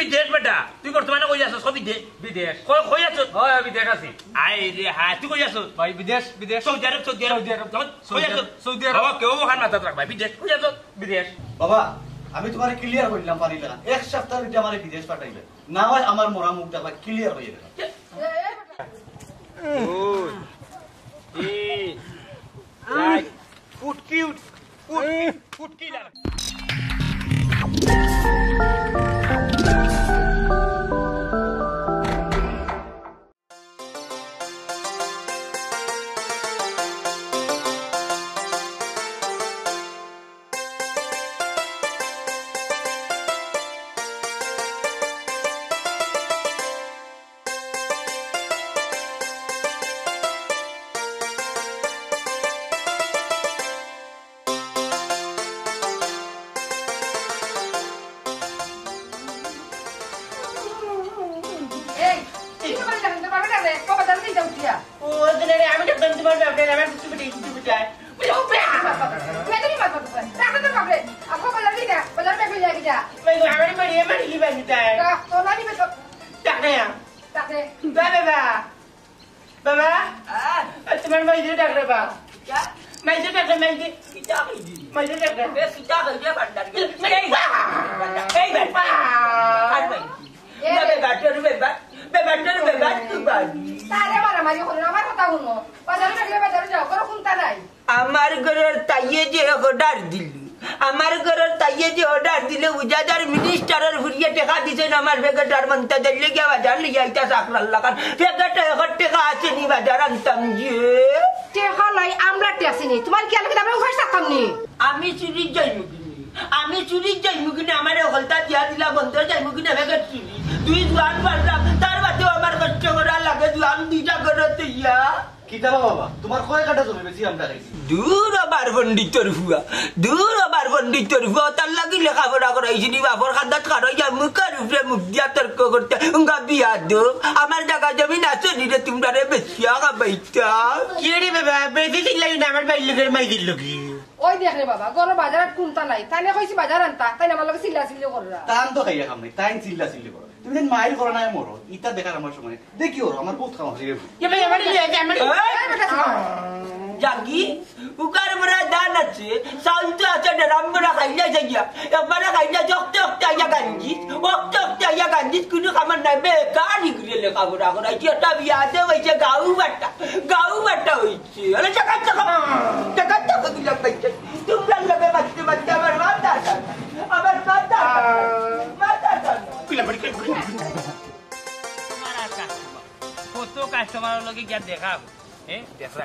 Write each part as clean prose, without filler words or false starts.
বিদেশ বেটা তুই বর্তমানে কই আছস বিদেশ বিদেশ কই আছস হয় বিদেশ আছি আই রে হা তুই কই আছস ভাই বিদেশ বিদেশ সৌদি আরব কই আছস সৌদি আরব কেউ ওখান মাথা রাখ ভাই বিদেশ কই আছস বিদেশ বাবা আমি তোমারে ক্লিয়ার করলাম পারিলে না এক সপ্তাহের ভিতরে আমারে বিদেশ পাঠাইলে না হয় আমার মরা মুখ দেখা ক্লিয়ার হয়ে যাবে ফুটকি লাগা আমার ঘরের তাইয়ে যে অর্ডার দিল আমার ঘরের তাইয়ে যে অর্ডার দিলে উজাদার মিনিস্টারের ঘুরিয়ে টাকা দিছেন আমার বেগেটার মন্তা দিলে গিয়ে বাজার লিয়ে আইতা চাকরার লাগান বেগেটা এখন টাকা আছে নি বাজার আনতাম যে টাকা লাই আমরা টেসিনি তোমার কি আলকে আমরা উঠাই থাকতাম নি আমি চুরি যাইমুকিনি আমার হলতা দিয়া দিলা বন্ধ যাইমুকিনি বেগেট চুরি তুই জোয়ান পারলাম তার বাদেও আমার কষ্ট করা লাগে জোয়ান দুইটা করতে ইয়া কিতাবা বাবা তোমার কয় কাটা জমি বেশি আমরা রাখছি দূর আবার পণ্ডিতর ফুয়া তার লাগি লেখাপড়া করাইছিনি বাপর খান্দাত খারাই যা মুখের উপরে মুখ দিয়া তর্ক করতে উঙ্গা বিয়া দো আমার জায়গা জমিন আছে নিরে তোমরা রে বেশিয়া খাবাইতা কি রে বাবা বেশি চিল্লাই না আমার বাইর লোকের মাই দিল কি ওই দেখ রে বাবা গরো বাজারত কোনটা নাই তাই না কইছি বাজার আনতা তাই না আমার লগে চিল্লা চিল্লি কররা তান তো খাইয়া খাম নাই তাই চিল্লা চিল্লি করো তুমি যেন মাইল করো না মরো ইটা দেখার আমার সময় দেখি ওর আমার বহুত খাওয়া হয়ে গেছে জাগি উকার মরা দান আছে সাউন্ড আছে ডরাম মরা খাইলা যাইয়া একবার খাইলা জক্ত জক্ত আইয়া গাঞ্জিস কোনো খাবার নাই বেকার ইগরে লেখাপড়া করাইছি একটা বিয়াতে হয়েছে গাউ বাট্টা হয়েছে আরে টাকা দিলাম পাইছে তোমরা লগে বাচ্চা আমার মাথা কত কাস্টমার লগে গিয়া দেখা দেখা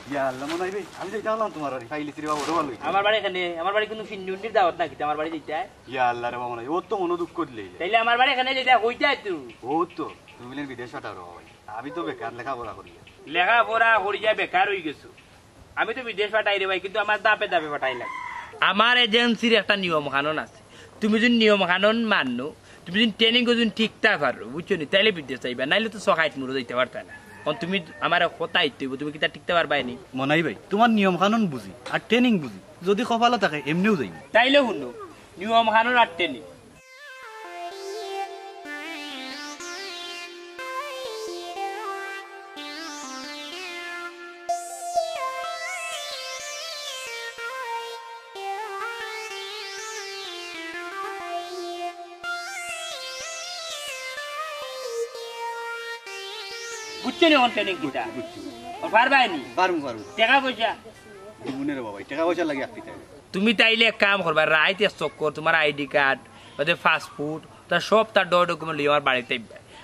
ইয়া আল্লাহ মনে হইবে আমি যাই জানলাম তোমার বাড়ি খাইলি শ্রী বাবু রোবাল আমার বাড়ি এখানে আমার বাড়ি কোনো ফিন্ডুন্ডির দাওয়াত নাকি আমার বাড়ি যেটা ইয়া আল্লাহ রে বাবা মনে ও তো মনো দুঃখ দিলে তাইলে আমার বাড়ি এখানে যেটা হইতা তুই ও তো তুমি বলেন বিদেশ পাঠাও ভাই আমি তো বেকার লেখাপড়া করি লেখাপড়া করি যায় বেকার হয়ে গেছো আমি তো বিদেশ পাঠাই রে ভাই কিন্তু আমার দাপে পাঠাই লাগে আমার এজেন্সির একটা নিয়ম কানুন আছে তুমি যদি নিয়ম কানুন মানো তুমি যদি ট্রেনিং যদি ঠিকঠাক পারো বুঝছো নি তাইলে বিদেশ চাইবা নাইলে তো সহায়ত মুড়ো যাইতে পারতা না তুমি আমার কথা আইতেইব তুমি কি তা টিকতে পারবাই নি মনাই ভাই তোমার নিয়ম কানুন বুঝি আর ট্রেনিং বুঝি যদি কপালে থাকে এমনিও যাই তাইলে শুনো নিয়ম কানুন আর ট্রেনিং বুঝছো নি ট্রেনিং কিটা পারবাই নি পারবো টাকা পয়সা জীবনের বাবা টাকা পয়সা লাগে আপনি তুমি তাইলে এক কাম করবা রাইতে চক্কর তোমার আইডি কার্ড ওদের ফাস্টফুড তার সব তার ডকুমেন্ট লিয়ে আমার বাড়িতে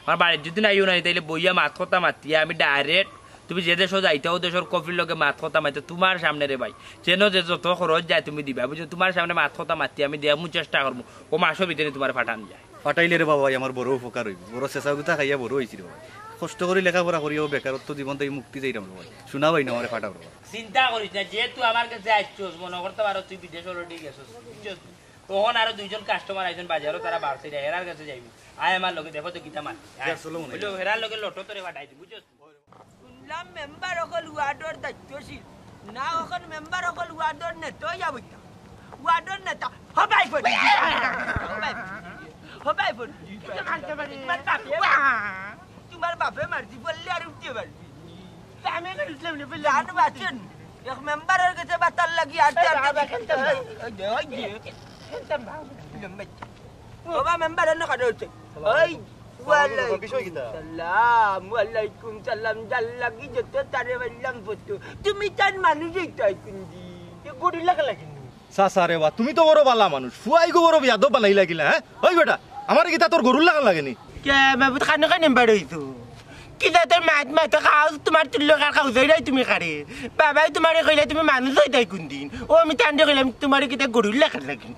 আমার বাড়ির যদি নাইও নাই তাইলে বইয়া মাত কথা মাতিয়া আমি ডাইরেক্ট তুমি যে দেশ যাইতে ও দেশের কফির লগে মাত কথা মাইতে তোমার সামনে রে ভাই যেন যে যত খরচ যায় তুমি দিবা বুঝছো তোমার সামনে মাত কথা মাতি আমি দেওয়ার চেষ্টা করবো ও মাসের ভিতরে তোমার পাঠান যায় পাঠাইলে রে বাবা আমার বড় উপকার হইব বড় চেঁচা গুতা খাইয়া বড় হয়েছি রে বাবা কষ্ট করে লেখাপড়া করিও বেকারত্ব জীবন থেকে মুক্তি যাইতাম রে ভাই শোনা ভাই না আমার ফাটাও রে চিন্তা করিস না যেহেতু আমার কাছে আসছোস মনে করতে পারো তুই বিদেশ অলরেডি গেছিস বুঝছো তখন আরো দুইজন কাস্টমার আইছেন বাজারও তারা বাড়ছে যায় হেরার কাছে যাইবি আয় আমার লগে দেখো তো কিতা মান হেরার লগে লটো তোরে পাঠাইছি বুঝছো শুনলাম মেম্বার অকল ওয়ার্ডর দায়িত্বশীল না এখন মেম্বার অকল ওয়ার্ডর নেতা যাবই ওয়ার্ডর নেতা হবাই হবাই পড়ছি তোমার বাপে মারছি বললে আর উঠতে পারবি জান বাঁচেন এক মেম্বারের কাছে বাতার লাগি বাবা মেম্বার এনে কাটা হচ্ছে ওই ওয়ালাইকুম সালাম জাল লাগি যত তারে বললাম ফটো তুমি তার মানুষই তাই কুঞ্জি গড়ি লাগা লাগি চাচা রে বা তুমি তো বড় বালা মানুষ ফুয়াই গো বড় বিয়াদব বানাই লাগিলা হ্যাঁ ওই বেটা আমার গীতা তোর গরুর লাগান লাগেনি কে বাবু খানো খানে বাড়াইতো কিতা তোর মাত খাও তোমার তুল্য খাও যাই তুমি খারে বাবাই তোমারে কইলে তুমি মানুষ হই তাই কোন দিন ও আমি তান্ডে কইলাম তোমারে কিতা গরুর লাগা লাগি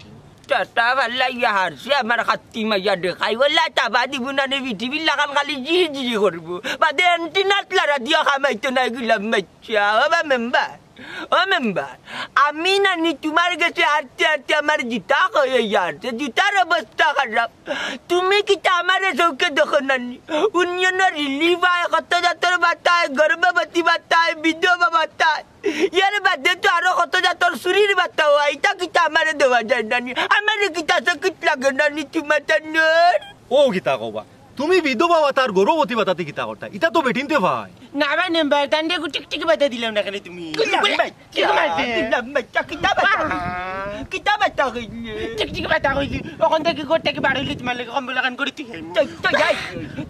টাটা ভাল্লা ইয়া হারছে আমার হাত্তি মাইয়া দেখাই বললা টাবা দিব না নে পৃথিবী লাগান খালি জি করবো বাদে এন্টিনাট লারা দিয়া খামাইতো না গেলাম বাচ্চা ও মেম্বার আমি নানি তোমার কাছে আটতে আমার জুতা হয়ে যাচ্ছে জুতার অবস্থা খারাপ তুমি কিটা আমার চৌকে দেখো নানি উন্নয়ন রিলিফ হয় কত জাতর বাতায় গর্ভবতী বাতায় বিধবা বাতায় ইয়ার বাদে তো আরো কত জাতর শরীর বাতা হয় এটা কিটা আমার দেওয়া যায় নানি আমার কিটা চকিত লাগে নানি তোমার ও গীতা কবা তুমি বিধবা বাতার গর্ভবতী বাতাতে গীতা করতা এটা তো বেটিনতে ভাই না ভাই নেম্বার তান্ডে টিক বাতা দিলাম না কেন তুমি কিতা বাতা কইলে টিক বাতা কইলি ওখান থেকে করতে কি বার হইলি তোমার লাগে কম্বল লাগান করে তুই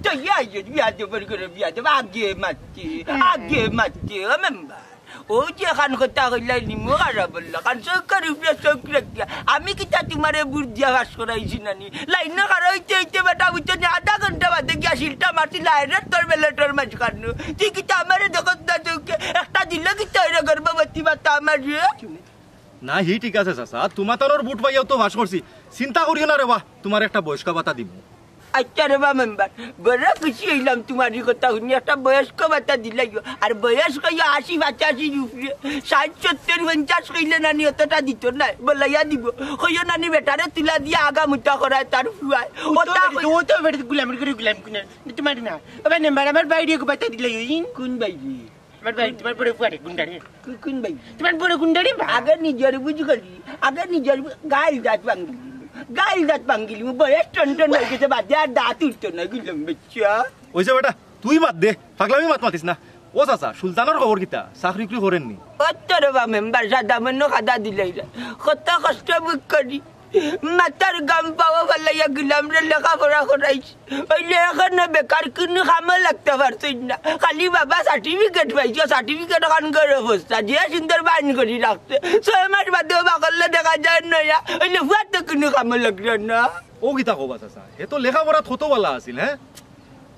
তো যাই বিয়া করে বিয়া আগে মারছি ও মেম্বার ও যে খান কথা কইলাই নিমো খারাপ বললা কারণ সরকারি আমি কিতা তোমারে বুঝিয়া বাস করাইছি নানি লাইন খারা হইতে বেটা বুঝতে আধা ঘন্টা বাদে গিয়া শিলটা মারছি লাইনের তোর বেলেটর মাছ কাটনো তুই কিতা আমারে দেখত না চৌকে একটা দিলে কিতা হইরে গর্ভবতী বাতা আমার না হি ঠিক আছে চাচা তোমার তোর বুট পাইয়াও তো বাস করছি চিন্তা করিও না রে বাহ তোমার একটা বয়স্ক বাতা দিব আচ্ছা রে বা মেম্বার বড় খুশি হইলাম তোমারই কথা শুনি একটা বয়স্ক বাতা দিলাই আর বয়স্ক 80-85 উপরে 60-70-50 কইলে নানি অতটা দিত না বলাইয়া দিব কইও নানি বেটারে তুলা দিয়া আগা মুটা করায় তার ফুয়ায় ও তো বেটা গুলাম কোন তোমার না ওবা মেম্বার আমার বাইরে কো বাতা দিলাই কোন বাইরে আমার বাইরে তোমার বড় ফুয়ারে গুন্ডারে কোন বাইরে তোমার বড় গুন্ডারে আগে নিজের বুঝি করি আগে নিজের গাল দাঁত ভাঙ্গিলি বয়স টন হয়ে গেছে বাদে আর দাঁত উঠতো না গুলাম বাচ্চা ওইসে বেটা তুই বাদ দে পাগলামি মাতিস না ও চাচা সুলতানের খবর কিতা চাকরি করেননি কত রে বা মেম্বার সাদা মন্য খাদা দিলাই কত কষ্ট বুক করি মাতার গাম পাওয়া ফেলাইয়া গেলাম রে লেখাপড়া করাইছি ওই লেখানো বেকার কোনো কামে লাগতে পারছি না খালি বাবা সার্টিফিকেট পাইছো সার্টিফিকেট খান করে অবস্থা যে সুন্দর বান করি রাখছে 6 মাস বাদেও বাকলে দেখা যায় নয়া ওই লেখাতে কোনো কামে লাগছে না ও গীতা কবা চাচা এ তো লেখাপড়া থতো বলা আছিল হ্যাঁ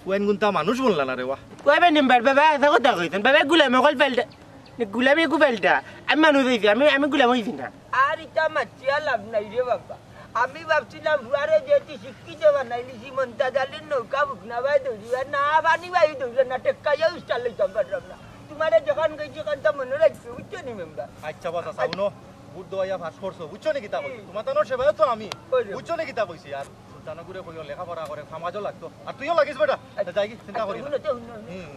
ওয়াইন গুনতা মানুষ বললা না রে বাহ কইবে নেম্বার বাবা এত কথা কইতেন বাবা গুলামে কল ফেলটা গুলামে কো ফেলটা আমি মানুষ হইছি আমি গুলাম হইছি না আর এটা মাছিয়া লাভ নাই রে বাবা আমি ভাবছিলাম ফুয়ারে যেটি শিক্ষিত বানাইলি সীমন্তা জালির নৌকা বুকনা ভাই ধরি না পানি ভাই ধরি না টেক্কাইয়া উস্টার লইতাম পারলাম না তোমারে যখন গেছি কান্তা মনে রাখছি বুঝছো নি মেম্বার আচ্ছা বাবা সাউনো বুট দয়া ভাস করছো বুঝছো নি কিতা কইছি তোমার তানোর সেবায় তো আমি বুঝছো নি কিতা কইছি আর সুলতানগুরে কইও লেখাপড়া করে সমাজও লাগতো আর তুইও লাগিস বেটা যাই কি চিন্তা করি না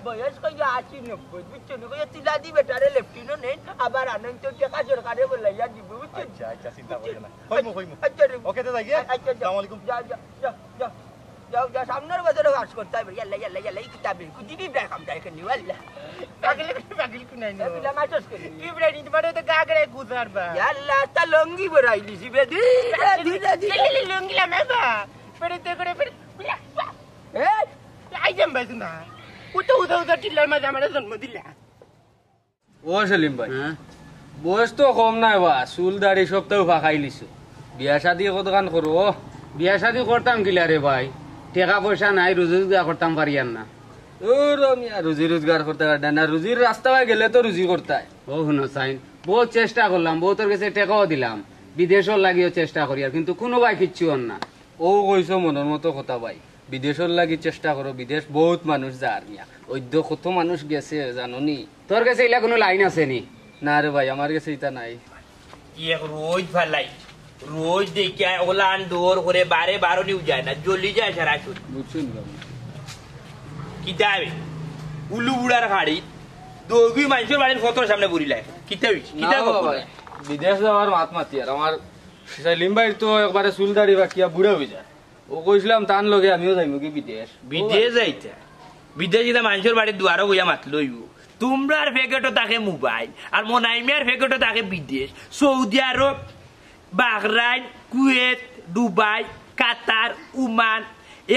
বয়স কইয়া 80-90 বুঝছো নি কইয়া তিলা দি বেটারে লেফটিনো নেই আবার আনন্দ টাকা সরকারে বলাইয়া দিব বুঝছো আচ্ছা চিন্তা করি না কইমু আচ্ছা ওকে তো যাই গিয়া আসসালামু আলাইকুম যাও সামনের বছরে কাজ করতে হবে ইয়াল্লা এই কিতাবে কুদিবি ব্যাকআপ দেখনি ওয়াল্লা পাগল কুনাই না বিলা মাছস করি ইব্রাহিম তোমারে তো গাগরে গুজারবা ইয়াল্লা তা লঙ্গি বরাইলি সিবে দি লঙ্গি লা মেবা পড়তে করে আই জম্বাস না উঠো টিলার মাঝে আমার জন্ম দিলা ও সেলিম ভাই বয়স তো কম নাই বা চুল দাড়ি সব তো ফাঁকাই লিছো বিয়া শাদি কতখান করো বিয়া শাদি করতাম কিলা রে ভাই টাকা পয়সা নাই রুজি রোজগার করতাম পারিয়ান না ও রমিয়া রুজি রোজগার করতে পারতাম না রুজির রাস্তা গেলে তো রুজি করতাই ও শুনো সাইন বহুত চেষ্টা করলাম বহুতর কাছে টাকাও দিলাম বিদেশর লাগিও চেষ্টা করি আর কিন্তু কোনো ভাই কিচ্ছু না ও কইছো মনের মতো কথা ভাই বিদেশর লাগি চেষ্টা করো বিদেশ বহুত মানুষ যার মিয়া ওইদ্য কত মানুষ গেছে জানো নি তোর কাছে এলা কোনো লাইন আছে নি না রে ভাই আমার কাছে এটা নাই এক রোজ ফালাই রোজ দেখে ওলান ডোর করে বারে বারো নিউ যায় না জ্বলি যায় সারা শুধু বুঝছেন কিতাবে উলু বুড়ার হাড়ি দৌগি মানুষের বাড়ির ফটোর সামনে বুড়ি লাগে বিদেশ যাওয়ার মাত মাতি আর আমার সেলিম ভাই তো একবারে চুল দাড়ি বাকিয়া বুড়ে হয়ে যায় ও কইছিলাম তান লগে আমিও যাইমু কি বিদেশ বিদেশ যাইতা বিদেশ যেটা মানুষের বাড়ির দুয়ারও বইয়া মাত লইব তোমরার ফেকেটও থাকে মোবাইল আর মোনাইমিয়ার ফেকেটও থাকে বিদেশ Saudi Arab Bahrain Kuwait Dubai Qatar Oman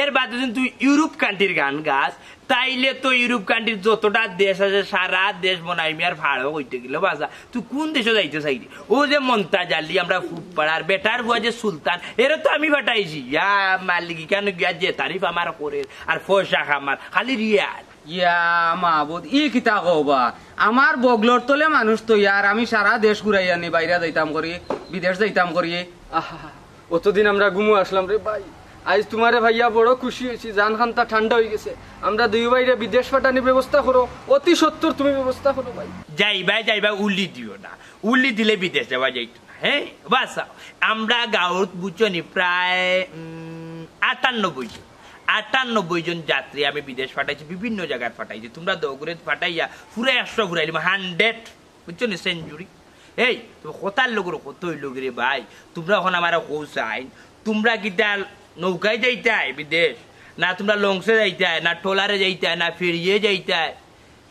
এর বাদে যদি তুই ইউরোপ কান্ট্রির গান গাছ তাইলে তো ইউরোপ কান্ট্রির যতটা দেশ আছে সারা দেশ মোনাইমিয়ার ভাড়াও হইতে গেল বাসা তুই কোন দেশে যাইতে চাইলি ও যে মন্তাজ আলী আমরা ফুটপাড়ার বেটার বুয়া যে সুলতান এর তো আমি ফাটাইছি ইয়া মালিক কেন গিয়া যে তারিফ আমার করে আর পয়সা খামার খালি রিয়াল ইয়া মাহবুদ ই কিতা কবা আমার বগলর তলে মানুষ তো ইয়ার আমি সারা দেশ ঘুরাই আনি বাইরে যাইতাম করি বিদেশ যাইতাম করি অতদিন আমরা ঘুমু আসলাম রে ভাই আজ তোমারে ভাইয়া বড় খুশি হয়েছি জান খান্তা ঠান্ডা হয়ে গেছে আমরা দুই বাইরে বিদেশ পাঠানোর ব্যবস্থা করো অতি সত্তর তুমি ব্যবস্থা করো ভাই যাইবা উল্লি দিও না উল্লি দিলে বিদেশ যাওয়া যাইতো না হ্যাঁ বাস আমরা গাঁৱত বুঝছনি প্রায় 98 জন যাত্রী আমি বিদেশ পাঠাইছি বিভিন্ন জায়গায় পাঠাইছি তোমরা দৌড়ে পাঠাইয়া পুরো 100 ঘুরাইলি 100 বুঝছো নি সেঞ্চুরি এই তুমি কোথার লোকের কতই লোকের ভাই তোমরা এখন আমার কৌশাইন তোমরা কিটা নৌকায় যাইতাই বিদেশ না তোমরা লঞ্চে যাইতাই না ট্রলারে যাইতাই না ফেরিয়ে যাইতাই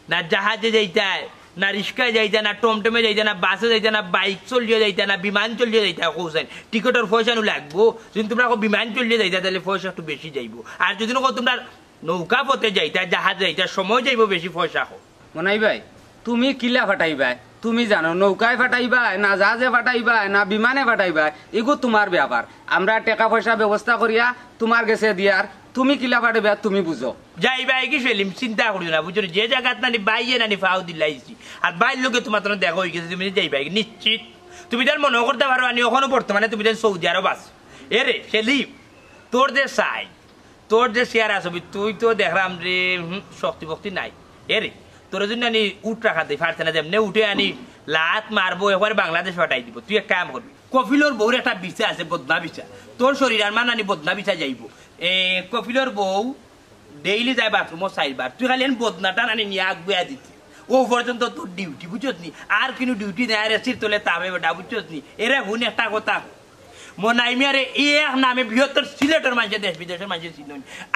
না জাহাজে যাইতাই না রিক্সায় যাইতা না টমটমে যাইতা না বাসে যাইতা না বাইক চলিয়ে যাইতা না বিমান চলিয়ে যাইতা কৌশাইন টিকেটের পয়সা নো লাগবো যদি তোমরা বিমান চলিয়ে যাইতা তাহলে পয়সা একটু বেশি যাইব আর যদি তোমরা নৌকা পথে যাইতা জাহাজ যাইতা সময় যাইব বেশি পয়সা হোক মনাই ভাই তুমি কিলা ফাটাইবা তুমি জানো নৌকায় ফাটাইবা না জাহাজে ফাটাইবা না বিমানে ফাটাইবা এগো তোমার ব্যাপার আমরা টাকা পয়সা ব্যবস্থা করিয়া তোমার গেছে দিয়ার তুমি কিলা ফাটাইবা তুমি বুঝো যাইবা কি ফেলিম চিন্তা করিও না বুঝছো যে জায়গাত নানি বাইয়ে নানি ফাও দিলাইছি আর বাইর লোকে তোমার তো দেখা হয়ে গেছে তুমি যাইবা নিশ্চিত তুমি তার মনে করতে পারো আমি ওখানে বর্তমানে তুমি তার সৌদি আরব আছো এরে সেলিম তোর যে সাই তোর যে শেয়ার আসবি তুই তো দেখলাম রে শক্তি ভক্তি নাই এরে তোর জন্য আনি উঠ রাখা দিই ফারছে না যেমনি উঠে আনি লাত মারবো একবার বাংলাদেশ ফাটাই দিব তুই এক কাম করবি কপিলর বউর একটা বিছা আছে বদনা বিছা তোর শরীর আর নানি বদনা বিছা যাইব কপিলর বউ ডেইলি যায় বাথরুমও চাইবার তুই খালি বদনাটা নানি নিয়ে আগুয়া দিতি ও পর্যন্ত তোর ডিউটি বুঝছ নি আর কিন্তু ডিউটি নেয় রেসির তোলে তাবে বেটা বুঝছ নি এরা হুন একটা কথা মোনাইমিয়ারে এক নামে বৃহত্তর সিলেটের মানুষ দেশ বিদেশের মানুষ ছিল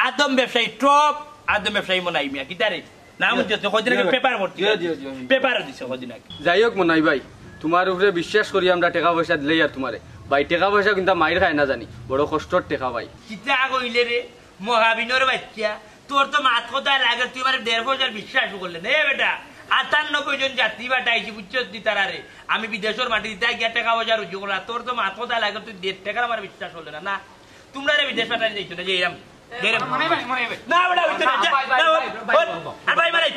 আদম ব্যবসায়ী টপ আদম ব্যবসায়ী মোনাইমিয়া কি তারে যাই হোক মনাই ভাই তোমার উপরে বিশ্বাস করি আমরা টাকা পয়সা দিলেই আর তোমারে ভাই টাকা পয়সা কিন্তু মাইর খায় না জানি বড় কষ্টর টাকা ভাই চিন্তা কইলে রে মহাবিনর বাচ্চা তোর তো মাত কথা লাগে তুই মানে 1.5 বিশ্বাস করলে নে বেটা 98 জন যাত্রী বাটাইছি বুঝছস দি তারারে আমি বিদেশের মাটি দিতে গিয়া টাকা পয়সা রুজু করলা তোর তো মাত কথা লাগে তুই 1.5 টাকা আমার বিশ্বাস করলে না না তোমরা রে বিদেশ পাঠাই যাইছো না যে এরকম না বেটা হইতো না আর ভাই মারে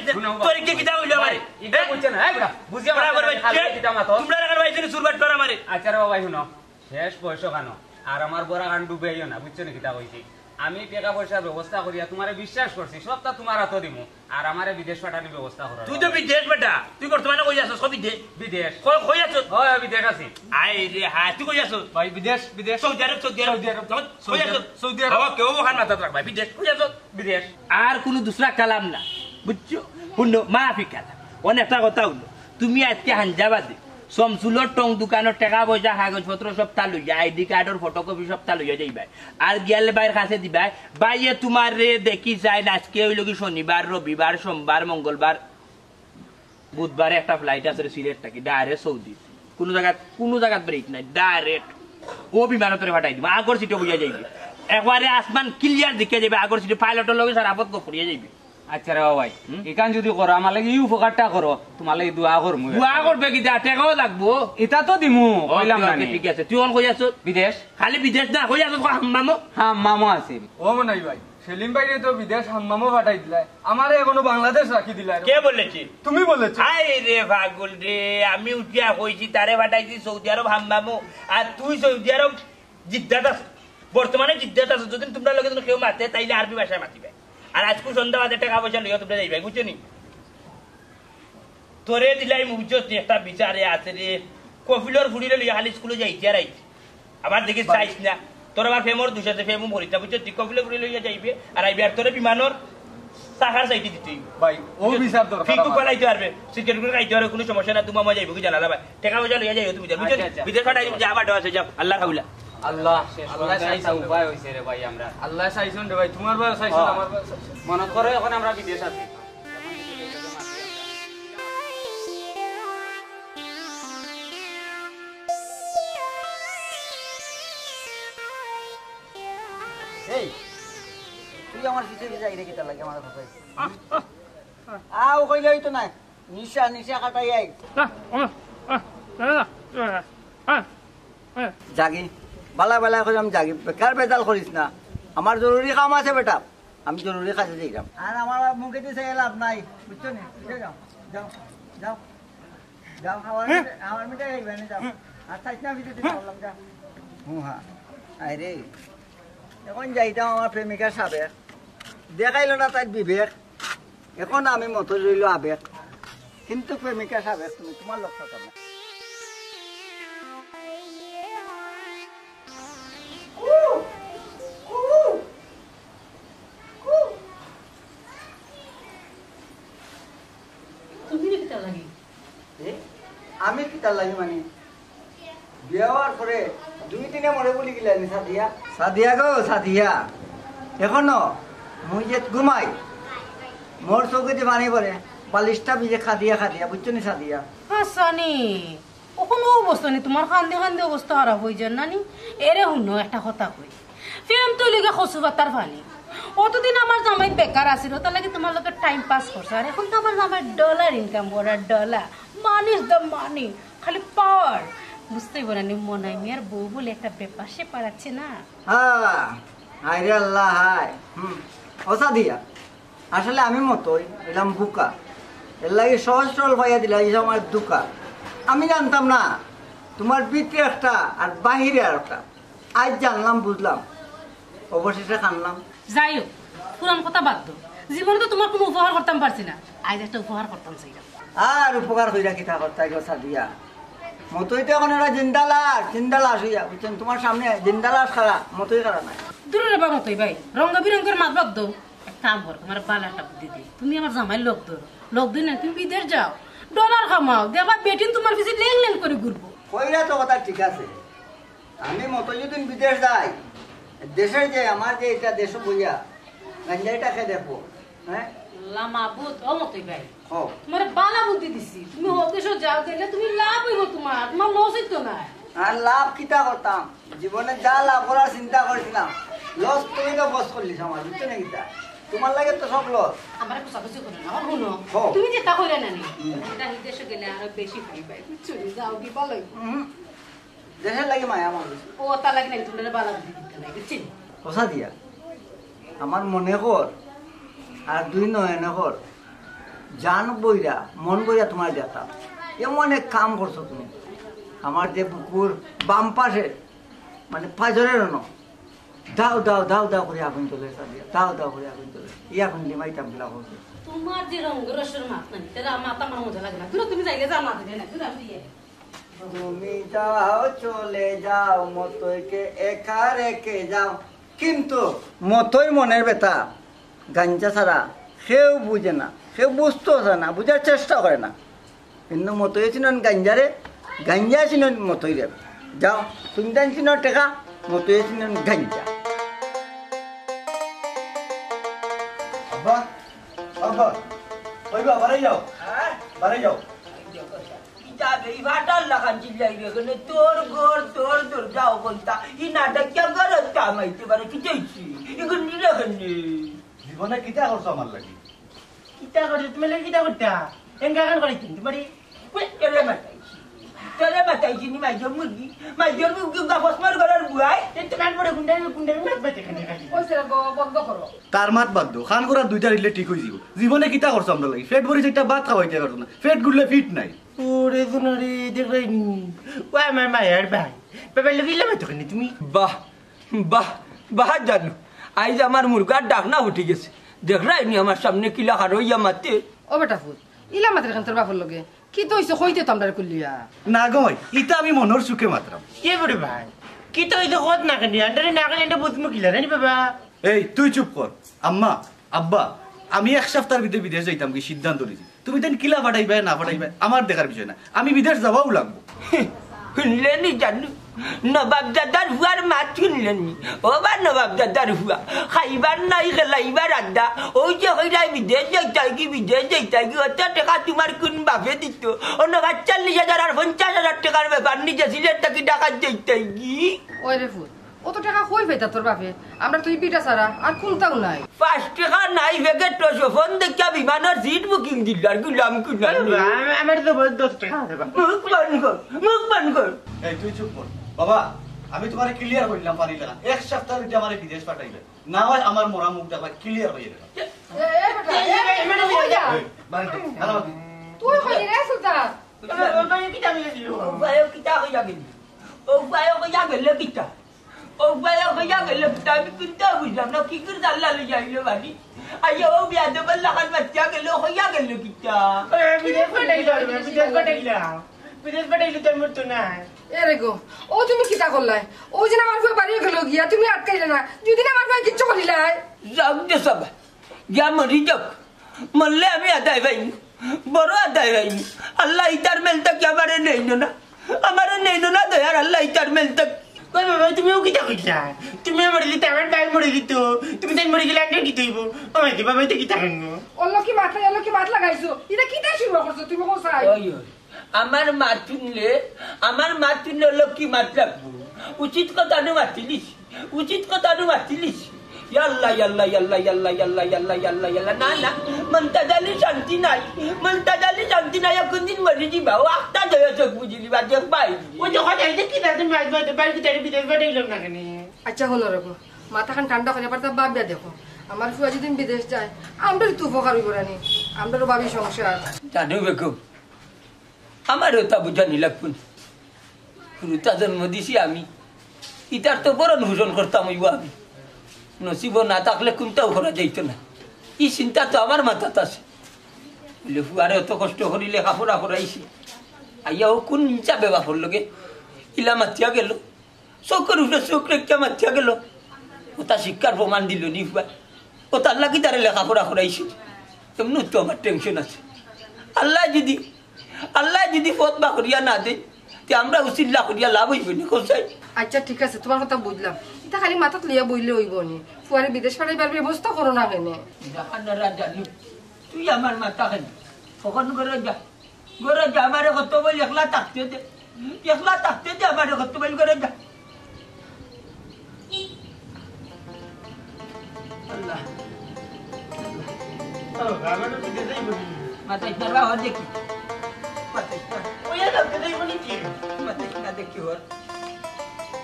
তোর কি কিতা হইলো আমারে এটা বুঝছ না বেটা বুঝিয়া বরাবর ভাই কিতা মাতো তোমরা লাগার ভাই শুনে সুরবাট করা মারে আচ্ছা রে ভাই শুনো শেষ পয়সা কানো আর আমার বড় গান ডুবাইও না বুঝছ না কিতা কইছি আমি টাকা পয়সার ব্যবস্থা করিয়া তোমারে বিশ্বাস করছি সবটা তোমার হাতে দিমু আর আমারে বিদেশ পাঠানোর ব্যবস্থা করো তুই তো বিদেশ বেটা তুই বর্তমানে কই আছস সব বিদেশ বিদেশ কই আছস হয় বিদেশ আছি আই রে হ্যাঁ তুই কই আছস ভাই বিদেশ বিদেশ সৌদি আরব কই আছস সৌদি আরব কেউ ওখান মাথা রাখ ভাই বিদেশ কই আছস বিদেশ আর কোনো দুসরা কালাম না বুঝছো শুনো মাফি কালাম অনেকটা কথা হলো তুমি আজকে হাঞ্জাবাদে সমসুলোর টং দোকানের টাকা পয়সা কাগজপত্র সব তা লইয়া আইডি কার্ডের ফটোকপি সব তা লইয়া যাইবা আর গিয়ালে বাইর কাছে দিবা বাইয়ে তোমার রে দেখি চাই আজকে হইল কি শনিবার রবিবার সোমবার মঙ্গলবার বুধবারে একটা ফ্লাইট আছে সিলেট থাকি ডাইরেক্ট সৌদি কোনো জায়গা ব্রেক নাই ডাইরেক্ট ও বিমানত ফাটাই দিবা আগর সিটে বইয়া যাইবে একবারে আসমান ক্লিয়ার দিকে যাবে আগর সিটে পাইলটের লগে সারা পথ গপড়িয়া যাইবে আচ্ছা রে ভাই এখান যদি করো আমার লাগে এই উপকারটা করো তোমার লাগে দোয়া করমু দোয়া করবে কি টাকাও লাগবো এটা তো দিমু কইলাম না ঠিক আছে তুই কোন কই আছ বিদেশ খালি বিদেশ না কই আছ হাম্মামো হাম্মামো আছে ও মনাই ভাই সেলিম ভাই তো বিদেশ হাম্মামও পাঠাই দিলাই আমারে এখনো বাংলাদেশ রাখি দিলাই কে বলেছি তুমি বলেছো আই রে পাগল রে আমি উঠিয়া কইছি তারে পাঠাইছি সৌদি আরব হাম্মামো আর তুই সৌদি আরব জিদ্দাত আছ বর্তমানে জিদ্দাত আছ যদি তোমরা লগে কেউ মাতে তাইলে আরবি ভাষায় মাতিবে আর আজকে সন্ধ্যা বাজে টাকা পয়সা লইয়া তোমরা যাইবে বুঝছো নি তোরে দিলাই বুঝছো একটা বিচারে আছে রে কফিলর ফুড়িলে লইয়া খালি স্কুলে যাইছি আর আইছি আবার দেখি চাইছ না তোর আবার ফেমর দুসাতে ফেমু মরিতা বুঝছো তুই কফিলর ফুড়ি লইয়া যাইবে আর আইবে আর তোরে বিমানর সাহার চাইতে দিতে ভাই ও বিচার দরকার ঠিক তো পালাইতে পারবে সিকিউরিটি করে খাইতে পারবে কোনো সমস্যা না তোমার মজা যাইবে কি জানালা ভাই টাকা পয়সা লইয়া যাইও তুমি বুঝছো বিদেশ পাঠাই যা আবার আছে যাও আল্লাহ হাউলা আল্লাহ আল্লাহ চাইছে উপায় হইছে রে ভাই আমরা আল্লাহ চাইছেন রে ভাই তোমার ভাই চাইছেন আমার ভাই মনত করে এখন আমরা বিদেশ আছি এই তুই আমার পিছে পিছে আইরে কিটা লাগে আমার কথা আও কইলেই তো নাই নিশা নিশা কাটাই আই জাগি বালা বালা কইলাম জাগি বেকার বেজাল করিস না আমার জরুরি কাম আছে বেটা আমি জরুরি কাজে যাইলাম আর আমার মুখে দিছে লাভ নাই বুঝছো নি যাও যাও যাও যাও আমার মিটাই আইবে না যাও আর চাইছ না ভিতরে বললাম যা হ্যাঁ আরে এখন যাইতাম আমার প্রেমিকার সাবেক দেখাইল না তার বিবেক এখন আমি মতো রইল আবেগ কিন্তু প্রেমিকা সাবেক তুমি তোমার লক্ষ্য না আমি কিতা লাগি মানে বিয়া হওয়ার পরে 2 দিনে মরে বলি গেলেন সাদিয়া সাদিয়া গো সাদিয়া এখনো মুই যে ঘুমাই মোর চৌকিতে পানি পরে বালিশটা ভিজে খাদিয়া খাদিয়া বুঝছো নি সাদিয়া হাসানি কোনো অবস্থা নেই তোমার কান্দে কান্দে অবস্থা খারাপ হয়ে যান নানি এরে শুনো একটা কথা কই ফেম তো লিগে খসু পাতার পানি অতদিন আমার জামাই বেকার আছিল তার লাগে তোমার লোকের টাইম পাস করছে আর এখন তো আমার জামাই ডলার ইনকাম করার dollar money is the money খালি পাওয়ার বুঝতেই পারেনি মনাই মিয়ার বউ বলে একটা ব্যাপার সে পারাচ্ছে না হ্যাঁ হায় রে আল্লাহ হায় ও সাদিয়া আসলে আমি মতোই এলাম বুকা এর লাগে সহজ সরল ভাইয়া দিলা এই আমার দুকা আমি জানতাম না তোমার ভিতরে একটা আর বাহিরে আর একটা আজ জানলাম বুঝলাম অবশেষে কানলাম যাই হোক পুরান কথা বাদ দাও জীবনে তো তোমার কোনো উপহার করতাম পারছি না আজ একটা উপহার করতাম চাইলাম আর উপকার হইয়া কিতা করতাই গো সাদিয়া মতোই তো এখন একটা জিন্দালাস হইয়া বুঝছেন তোমার সামনে জিন্দালাস খারা মতোই খারা নাই দূরে রে বাবা তুই ভাই রঙ বিরঙ্গের মাত বাদ দাও এক কাম কর তোমার বালাটা বুদ্ধি দে তুমি আমার জামাই লোক দিন না তুমি বিদেশ যাও ডলার কামাও দেখবা বেটিন তোমার পিছে লেন লেন করে ঘুরবো কইরা তো কথা ঠিক আছে আমি মতো যদি বিদেশ যাই দেশের যে আমার যে এটা দেশ বইয়া গাঞ্জাইটাকে দেখো হ্যাঁ লামাবুত ও মতই ভাই ও তোমার বালা বুদ্ধি দিছি তুমি ওদেশ যাও দিলে তুমি লাভ হইব তোমার লস হইতো না আর লাভ কিতা করতাম জীবনে যা লাভ করার চিন্তা করেছিলাম লস তুমি তো বস করলিস আমার বুঝছো না কিতা তোমার লাগে তো সব লস আমার কুচাকুচি করে না শুনো ও। তুমি যেটা কইরা নানি এটা বিদেশে গেলে আরো বেশি পাই পাই বুঝছো যাও কি ভালোই দেশের লাগে মায়া আমার ও তা লাগে না তোমার বালা বুদ্ধি দিতে নাই বুঝছি কথা দিয়া আমার মনে কর আর 2 নয়নে কর জান বইরা মন বইরা তোমার দেখা এমন এক কাম করছো তুমি আমার যে বুকুর বাম পাশে মানে পাঁচরের ন দাও দাও দাও দাও করে আগুন চলে সাদিয়া দাও দাও করে আগুন চলে এই আগুন লিমাইতাম গিলা করছে তোমার যে রঙের মাত নাই তেরা মাথা আমার মজা লাগে না তুমি যাইলে যা মাথা দেয় না তুমি আমি দিয়ে তুমি যাও চলে যাও মতইকে একা রেখে যাও কিন্তু মতই মনের ব্যথা গাঞ্জা ছাড়া সেও বুঝে না সেও বুঝতেও চায় না বুঝার চেষ্টা করে না কিন্তু মতই চিনেন গাঞ্জারে গাঞ্জা চিনেন মতই রে যাও তুমি তাই চিন টেকা মতই চিনেন গাঞ্জা আব্বা আব্বা কইবা বাড়ি যাও বাড়ি যাও যাবে ভাটার লাগান চিল্লাই রেখে তোর ঘর তোর তোর যাও বলতা ই নাটক কে গরজ কামাইতে পারে কি চাইছি এখন নিরাখেন জীবনে কিতা করছো আমার লাগি কিতা করছো তুমি লাগে কিতা করতা এঙ্গা গান করে কিন্তু বাড়ি তোরে মাতাইছি নি মাইজর মুরগি গাফস মার ঘরের বুয়াই তোমার পরে গুন্ডাই মাত বাইতে খানে খালি কইছে গো বন্ধ করো তার মাত বাদ দো খান করার 2টা দিলে ঠিক হয়ে যাব জীবনে কিতা করছো আমরা লাগি পেট ভরি যেটা ভাত খাওয়াইতে পারতো না পেট গুললে ফিট নাই ওরে দুনারে দেখরাইনি ওই আমার মায়ের ভাই বাবা লগিলা মাত খানি তুমি বাহ বাহ বাহ জানু আইজ আমার মুরগার ডাক না উঠে গেছে দেখ রাইনি আমার সামনে কিলা হারইয়া মাতে ও বেটা ফুট ইলা মাত্র খান তোর বাপর লগে কি তো হইছে কইতে তো আমরা কইলিয়া না গই ইটা আমি মনের সুখে মাত্রাম কে বড় ভাই কি তো এই কত না খানি আন্ডারে না খানি এটা বুঝমু কিলা রানি বাবা এই তুই চুপ কর আম্মা আব্বা আমি 1 সপ্তাহের ভিতরে বিদেশ যাইতাম কি সিদ্ধান্ত নিয়েছি তুমি দেন কিলা পাঠাইবে না পাঠাইবে আমার দেখার বিষয় না আমি বিদেশ যাবাও লাগবো শুনলেনি জানু নবাব দাদার হুয়ার মাত শুনলেন ও বা নবাব দাদার হুয়া খাইবার নাই খেলাইবার আড্ডা ওই যে হইলাই বিদেশ যাইতাই কি অত টাকা তোমার কোন বাপে দিত অন্য 40,000 আর 50,000 টাকার ব্যাপার নিজে সিলেট থাকি টাকা যাইতাই কি ওই রে ফুল অত টাকা কই পেতা তোর বাপে আমরা তুই পিঠা ছাড়া আর কোনটাও নাই 5 টাকা নাই ভেগে তো ফোন দেখিয়া বিমানের সিট বুকিং দিল আর গুলাম কুনাল আমার তো 10 টাকা দেবা মুখ বন্ধ কর এই তুই চুপ কর বাবা আমি তোমারে ক্লিয়ার কইলাম পারিলে না এক সপ্তাহ যদি আমারে বিদেশ পাঠাইলে না হয় আমার মোরা মুখ দেখা ক্লিয়ার হয়ে যাবে এ বেটা কই যা বাড়িতে হ্যালো তুই কই রে সুলতান Bayo kita kaya gini. Oh bayo kaya gele kita. Oh bayo kaya gele kita. Kita bilang nak kikir salah lu jadi lu bani. Ayo biar bala kan macam gele kaya gele kita. বিদেশ তোর মতো না এ রে গো ও তুমি কিতা করলাই ও যে আমার ফুয়া বাড়ি গেল গিয়া তুমি আটকাইলে না যদি না আমার ফুয়া কিচ্ছু করিলাই Jauh je sabah. Dia merijak. Malah kami ada ini. Baru ada ini. Allah itar meltak ya amare nei na. Amare nei na to yaar Allah itar meltak. কই বাবা তুমিও কি কইলা তুমি আমার দিতে আমার ভাই মরে গিত তুমি তাই মরে গেলে আন্ডা কি হইব আমি দিবা ভাই তো কি থাকবো অল্লো কি মাত লাগাইছো এটা কিতা শুরু করছো তুমি কোসাই Oy. আমার মাতুনলে লক্ষ্মী মাত লাগবো উচিত কথা নু মাতিলিস ইয়াল্লা না মন্তাজালি শান্তি নাই কোন দিন মরি যাবা ও আটটা জয় চোখ বুঝিলি বা দেখ পাই ওই যে কথা এটা কি দাদা মাইজ বাইতে বাইরে তারে বিদেশ পাঠাইলাম না কেন আচ্ছা হলো রে গো মাথাখান ঠান্ডা করে পারতা বাপ বিয়া দেখো আমার ফুয়া যদি বিদেশ যায় আমরা তো উপকার হইব রানি আমরাও ভাবি সংসার জানো বেগম আমারও তা বুঝানি লাগবো রুতা জন্ম দিছি আমি ইটার তো বরণ ভূষণ করতাম হইব আমি নসিব না থাকলে কোনটাও করা যাইতো না এই চিন্তা তো আমার মাথাত আছে বলে ফুয়ারে অত কষ্ট করি লেখাপড়া করাইছি আইয়াও কোন হিসাবে বাপর লগে ইলা মাতিয়া গেল চোখের উপরে চোখ রেখা মাতিয়া গেল ওটা শিক্ষার প্রমাণ দিল নি ফুয়া ও তার লাগি তারে লেখাপড়া করাইছি এমনি তো আমার টেনশন আছে আল্লাহ যদি পথ বা করিয়া না দেয় তে আমরা উচিল্লা করিয়া লাভ হইব নি কোথায় আচ্ছা ঠিক আছে তোমার কথা বুঝলাম এটা খালি মাথাত লিয়া বইলে হইব নি ফুয়ারে বিদেশ পাঠাইবার ব্যবস্থা করো না কেনে জাহানারা জানি তুই আমার মাথা কেন কখন ঘরে যা আমার কত বল একলা থাকতে দে আমার কত বল করে যা আল্লাহ ও আমার তো বিদেশ যাইব মাথা ইতারা হওয়া দেখি ওই আর কালকে যাইব নি কি মাথা ইতারা দেখি ওর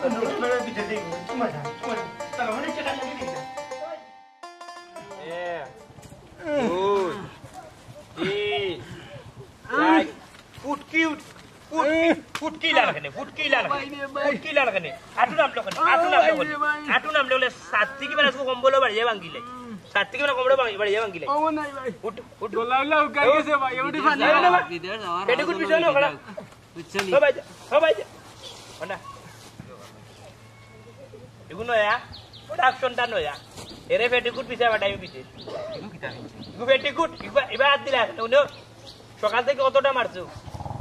আমার বিদেশ যাইব তোমার তার মানে টাকা লাগে দিতা ফুটকি লাগানে আটু নাম লোকলে সাত থেকে মানে কম্বল বাড়িয়ে ভাঙিলে সাত থেকে মানে কম্বল বাড়িয়ে ভাঙিলে পেটিকুট পিছনে সবাই এগুলো নয়া ওটা অপশনটা নয়া এরে পেটিকুট পিছিয়ে বাটাই পিছিয়ে পেটিকুট এবার হাত দিলা সকাল থেকে কতটা মারছো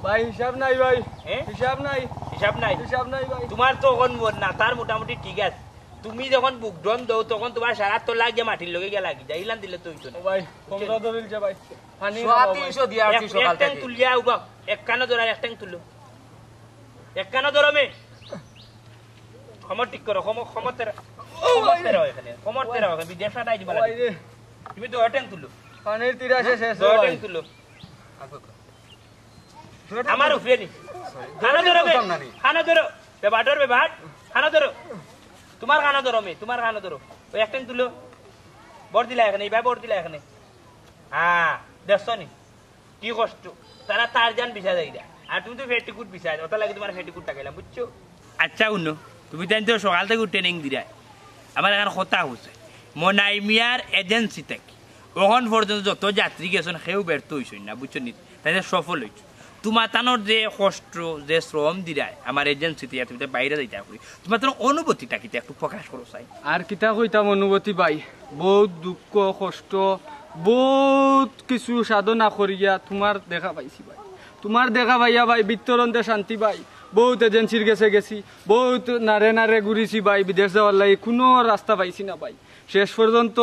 ভাই হিসাব নাই ভাই হ্যাঁ? হিসাব নাই ভাই তোমার তখন না তার মোটামুটি ঠিক আছে তুমি যখন বুকডন দো তখন তোমার সারা তো লাগে মাটির লগে গিয়ে লাগি যায় ইলান দিলে তো হইতো না ভাই 15 দবিলছে ভাই পানি 300 দিয়া আর সকাল থেকে তুলিয়া উবা এক কানো ধরা এক ট্যাঙ্ক তুলো এক কানো ধরো মে খমর ঠিক করো খমর তেরা এখানে খমর তেরা এখানে বিদেশ না দিবা ভাই রে তুমি তো ট্যাঙ্ক তুলো পানির তিরাশে শেষ দো ভাই ট্যাঙ্ক তুলো আমার উপরে নি খানা ধরো বেবাট খানা ধরো তোমার খানা ধরো ওই একটা তুলো বর দিলা এখানে এইভাবে বর দিলা এখানে হ্যাঁ দেখছো নি কি কষ্ট তারা তার যান বিছা যাই আর তুমি তো ফেটিকুট বিছা ওটা লাগে তোমার ফেটিকুট টাকাইলাম বুঝছো আচ্ছা উন্ন তুমি তাই তো সকাল থেকে ট্রেনিং দিলাই আমার এখানে কথা হচ্ছে মনাইমিয়ার এজেন্সি থেকে ওখান পর্যন্ত যত যাত্রী গেছেন সেও ব্যর্থ হয়েছেন না বুঝছো নি তাই সফল হয়েছে তোমার তানোর যে কষ্ট যে শ্রম দিরায় আমার এজেন্সিতে তুমি বাইরে যাইতে করি তোমার তোর অনুভূতিটা কিন্তু একটু প্রকাশ করো চাই আর কিতা কইতাম অনুভূতি ভাই বহুত দুঃখ কষ্ট বহুত কিছু সাধনা করিয়া তোমার দেখা পাইছি ভাই তোমার দেখা পাইয়া ভাই বিতরণতে শান্তি ভাই বহুত এজেন্সির গেছে গেছি, বহুত নারে নারে ঘুরিছি ভাই, বিদেশ যাওয়ার লাগে কোনো রাস্তা পাইছি না ভাই। শেষ পর্যন্ত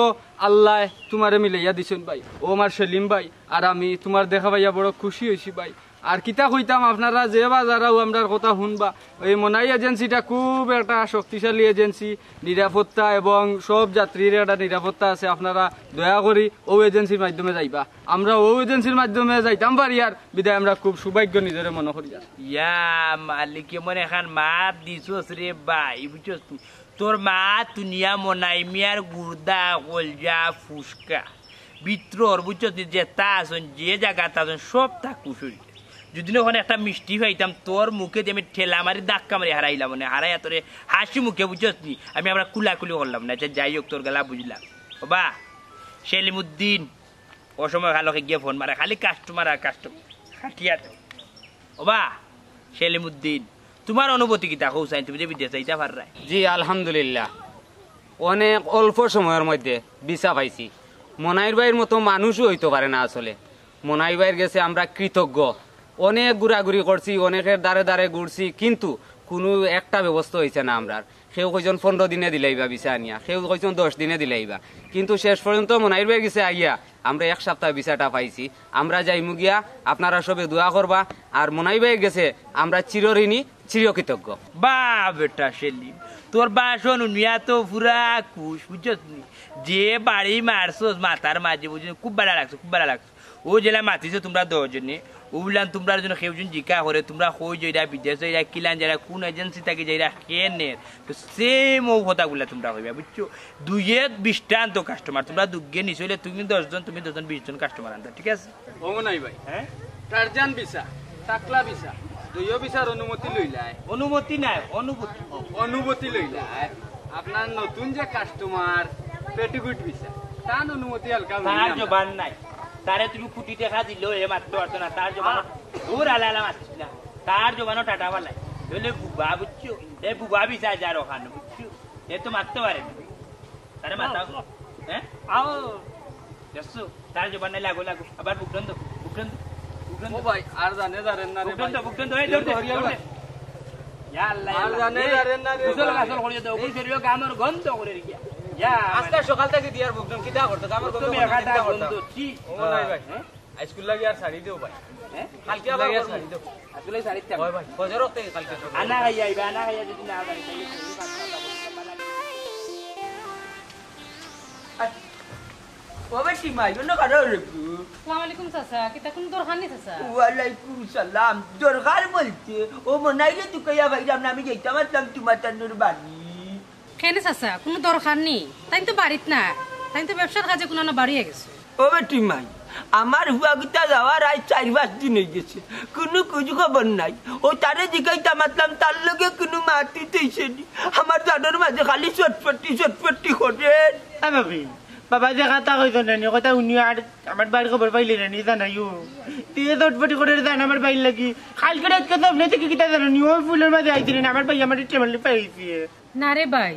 আল্লাহ তোমারে মিলাইয়া দিছেন ভাই। ও আমার সেলিম ভাই আর আমি তোমার দেখা পাইয়া বড় খুশি হয়েছি ভাই। আর কিতা কইতাম, আপনারা যে বা যারাও আমরার কথা শুনবা, এই মনাই এজেন্সিটা খুব একটা শক্তিশালী এজেন্সি, নিরাপত্তা এবং সব যাত্রীর একটা নিরাপত্তা আছে। আপনারা দয়া করি ও এজেন্সির মাধ্যমে যাইবা। আমরা ও এজেন্সির মাধ্যমে যাইতাম পারি আর বিদায় আমরা খুব সৌভাগ্য নিজের মনে করি। আর ইয়া মালিক মনে খান মাত দিছস রে ভাই, বুঝছস তোর মা দুনিয়া মনাই মিয়ার গুর্দা কলজা ফুসকা বিত্রর, বুঝছস যে তা আসন যে জায়গাতে আসন সব তা কুশুরি। যদি ওখানে একটা মিষ্টি পাইতাম তোর মুখে যে আমি ঠেলা মারি ধাক্কা মারি হারাইলাম, মানে হারাইয়া তোরে হাসি মুখে, বুঝছস নি আমি আমরা কুলাকুলি করলাম না। যাই হোক তোর গেলা বুঝলাম। ও বা সেলিমুদ্দিন অসময় খালোকে গিয়ে ফোন মারা, খালি কাস্টমার আর কাস্টমার হাটিয়াতে। ও বা সেলিমুদ্দিন তোমার অনুভূতি কি দেখো চাই, তুমি যে বিদেশ যাইতে পাররাই? জি আলহামদুলিল্লাহ, অনেক অল্প সময়ের মধ্যে ভিসা পাইছি। মনাইর ভাইয়ের মতো মানুষও হইতে পারে না আসলে। মনাই ভাইয়ের গেছে আমরা কৃতজ্ঞ। অনেক ঘোরাঘুরি করছি, অনেকের দ্বারে দ্বারে ঘুরছি, কিন্তু কোনো একটা ব্যবস্থা হয়েছে না। আমরা কেউ কইজন 15 দিনে দিলাইবা ভিসা আনিয়া, কেউ কইজন 10 দিনে দিলাইবা, কিন্তু শেষ পর্যন্ত মনাইর ভাই গেছে আইয়া আমরা 1 সপ্তাহ ভিসাটা পাইছি। আমরা যাইমু গিয়া, আপনারা সবে দোয়া করবা। আর মনাই ভাই গেছে আমরা চিরঋণী, চিরকৃতজ্ঞ। বা বেটা সেলিম তোর বাসন উনিয়া তো পুরা খুশ, বুঝছস নি যে বাড়ি মারছস মাথার মাঝে, বুঝছিস খুব ভালো লাগছে, খুব ভালো লাগছে। ও জেলা মাতিছে তোমরা 10 জনে, ওগুলান তোমরা জন্য কেউজন জিকা করে তোমরা কই যাইরা বিদেশ যাইরা কিলান যারা কোন এজেন্সি থেকে যাইরা কেনের, তো সেম ও কথাগুলা তোমরা কইবা, বুঝছো? দুইয়ে 20 তো কাস্টমার তোমরা দুগে নিছ হইলে তুমি 10 জন, তুমি 10 জন 20 জন কাস্টমার আনতা, ঠিক আছে? ও মনাই ভাই, হ্যাঁ টারজান ভিসা, টাকলা ভিসা, দুইও ভিসার অনুমতি লইলাই। অনুমতি নাই, অনুভূতি। অনুমতি লইলাই আপনার নতুন যে কাস্টমার পেটিকুট ভিসা, তার অনুমতি হালকা তার জবান নাই, তারে তুমি কোটি টাকা দিলেও এ মারতে পারতো না। তার জবান দূর আলালা মারছিস না, তার জবানও টাটা পালাই বলে বুবা, বুঝছো? এ বুবা বিছা যার ওখানে, বুঝছো? এ তো মারতে পারে না, তারে মাথা হ্যাঁ আও দেখছো, তার জবান নাই লাগো লাগো। আবার বুকডন তো, বুকডন বুকডন ও ভাই আর জানে জানেন না রে ভাই, বুকডন তো এই দৌড়তে দৌড়তে ইয়া আল্লাহ আর জানে জানেন না রে কুসল ভাই। কাসল করে দাও, ওই শরীর গামর গন্ধ করে রিয়া ইয়া আজকে সকাল থেকে দিয়ার বুকদম কিটা করতে আমার তুমি একাটা গন্ধ কি ও মনাই ভাই, স্কুল লাগি আর ছাড়ি দিও ভাই, হ্যাঁ কালকে আবার ছাড়ি দিও আসলে সারিতে ভাই ভাই ফজরক থেকে কালকে আনা গাইয়া আইবা, আনা গাইয়া যদি না গাই তাহলে তুমি পাঁচটা ওবেটি মাই জন্য কারো রে। আসসালামু আলাইকুম চাচা, কিতা কোন দরকার নেই চাচা? ওয়ালাইকুম সালাম। দরকার বলতে ও মনাইলে তুকাইয়া ভাইরাম না, আমি যাইতাম আসলাম তোমার তান্নুর বাড়ি। কেন চাচা কোনো দরকার নেই? তাই তো বাড়িত না, তাই তো ব্যবসার কাজে কোনো না বাড়িয়ে গেছে। ওবেটি মাই আমার হুয়াগুতা যাওয়ার আজ 4-5 দিন হয়ে গেছে, কোনো খোঁজ খবর নাই। ও তারে জিগাইতাম আসলাম, তার লগে কোনো মাতি তৈছেনি। আমার জানোর মাঝে খালি চটপটি চটপটি করে। ভাবি বাবা যে কথা কইতো না কথা উনি আর আমার বাড়ির খবর পাইলে না নি জানাইও দিয়ে দটপটি করে জান আমার বাড়ি লাগি কালকে রাত কথা আপনি থেকে কিতা জানি ও ফুলের মাঝে আইছিলেন আমার ভাই আমার টেবিল পাইছি না রে ভাই,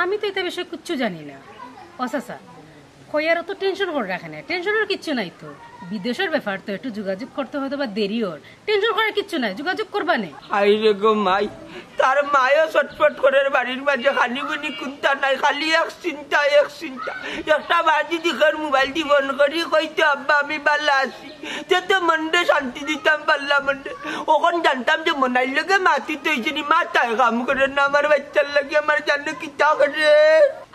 আমি তো এটা বিষয়ে কিচ্ছু জানি না। ও চাচা কইয়ারও তো টেনশন করে রাখে না, টেনশনের কিচ্ছু নাই তো। বিদেশের ব্যাপার তো একটু যোগাযোগ করতে হয়তো বা দেরি ওর, টেনশন করার কিচ্ছু নাই, যোগাযোগ করবা নে। হাই রে গো মাই, তার মায়ও চটপট করে বাড়ির মাঝে খালি গুনি কুন্তা নাই, খালি এক চিন্তা এক চিন্তা। একটা বাজি দিকের মোবাইল দি বন্ধ করি কইতে আব্বা আমি বাল্লা আছি, যেতে মন্ডে শান্তি দিতাম পাল্লা মন্ডে। ওখন জানতাম যে মনাই লগে মাতি তৈছি মাথায় কাম করে না, আমার বাচ্চার লাগে আমার জানো কিতা করে।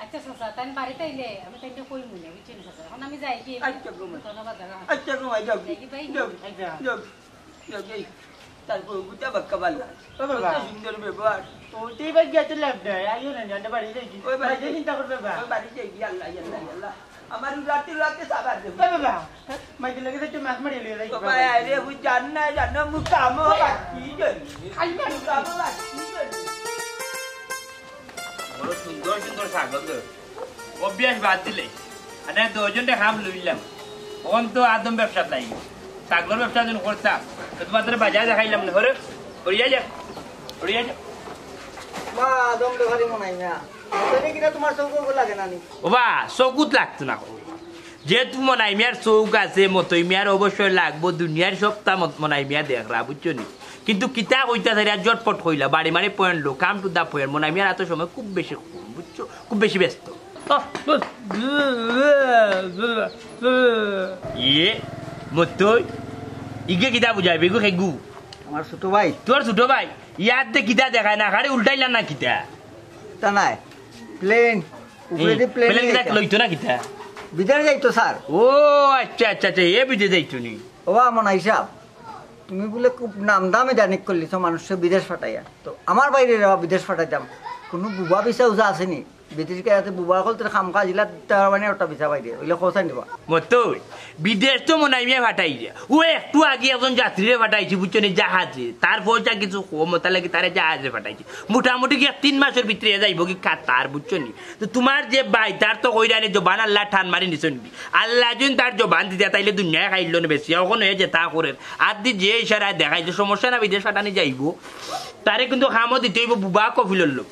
আচ্ছা চাচা তাই বাড়িতে আইলে আমি তাইকে কই মুই বুঝছেন চাচা, এখন আমি যাই কি আচ্ছা গো মা, ধন্যবাদ দাদা। আচ্ছা গো মাই যাও দেখি ভাই, যাও যাও যাও যাই। তারপর গুটা বাক্কা বাল্লা সুন্দর ব্যবহার। ওতেই ভাই গেছে লাভ নাই, আইও না জানতে পারি যাইছি ওই ভাই বাড়ি চিন্তা করবে বা ওই বাড়ি যাই আল্লাহ আল্লাহ আল্লাহ আমার রাতে রাতে সাবার দেব বাবা মাইতে লাগে একটু মাছ মারি লিয়ে যাই বাবা আরে বুঝ জান না জানো মু কাম বাকি জানি খালি কাম বাকি জানি। বড় সুন্দর সুন্দর ছাগল তো অভ্যাস বাদ দিলে আর 10 জনটা খাম লইলাম। ওন তো আদম ব্যবসা নাই, ছাগলের ব্যবসা যখন করতাম তো তোমার তোর বাজার দেখাইলাম না, হরে ওড়িয়া যা ওড়িয়া যা। মা দম তো ভারী মনাই না, তাহলে কিনা তোমার চৌকো লাগে না নি? ওবা চকুত লাগতো না, যেহেতু মনাই মিয়ার চৌক আছে মতই মিয়ার অবশ্যই লাগবো দুনিয়ার সপ্তাহ মনাই মিয়া দেখরা বুঝছো নি কিন্তু কিতা কইতা সারিয়া জটপট হইলা বাড়ি মারি পয়েন্ট লো কাম টু দা পয়েন্ট মনাই মিয়ার এত সময় খুব বেশি কম বুঝছো খুব বেশি ব্যস্ত ইয়ে মতই ইগে কিতা বুঝাই বেগু খেগু আমার ছোট ভাই তোর ছোট ভাই ইয়াতে কিতা দেখায় না খালি উল্টাইলা না কিতা তা নাই প্লেন উপরে প্লেন লইতো না কিতা বিদেশ যাইতো স্যার ও আচ্ছা আচ্ছা আচ্ছা এ বিদে যাইতো নি ও মনে হিসাব তুমি বলে খুব নাম দামে জানিক করলিছ মানুষকে বিদেশ পাঠাইয়া তো আমার বাইরে বিদেশ পাঠাইতাম কোনো বুবা বিচা উজা আসেনি বিদেশ গেছে বুবা কল তোর খাম কাজ দিলা তার মানে ওটা বিচা বাইরে ওইলে কোথায় নিবা মতই বিদেশ তো মনাই মিয়া ফাটাই যায় ও একটু আগে একজন যাত্রীরে ফাটাইছি বুঝছো নি জাহাজে তার পয়সা কিছু কম তার লাগে তারা জাহাজে ফাটাইছি মোটামুটি কি 3 মাসের ভিতরে যাইব কি তার বুঝছো নি তো তোমার যে ভাই তার তো কইরানি জবান আল্লাহ ঠান মারি নিছ নি আল্লাহ যদি তার জবান দিতে তাইলে দুনিয়ায় খাইল না বেশি এখন হয়ে যে তা করেন আর দি যে ইশারায় দেখাই যে সমস্যা না বিদেশ ফাটানি যাইব তারে কিন্তু খামো দিতে হইব বুবা কফিলের লোক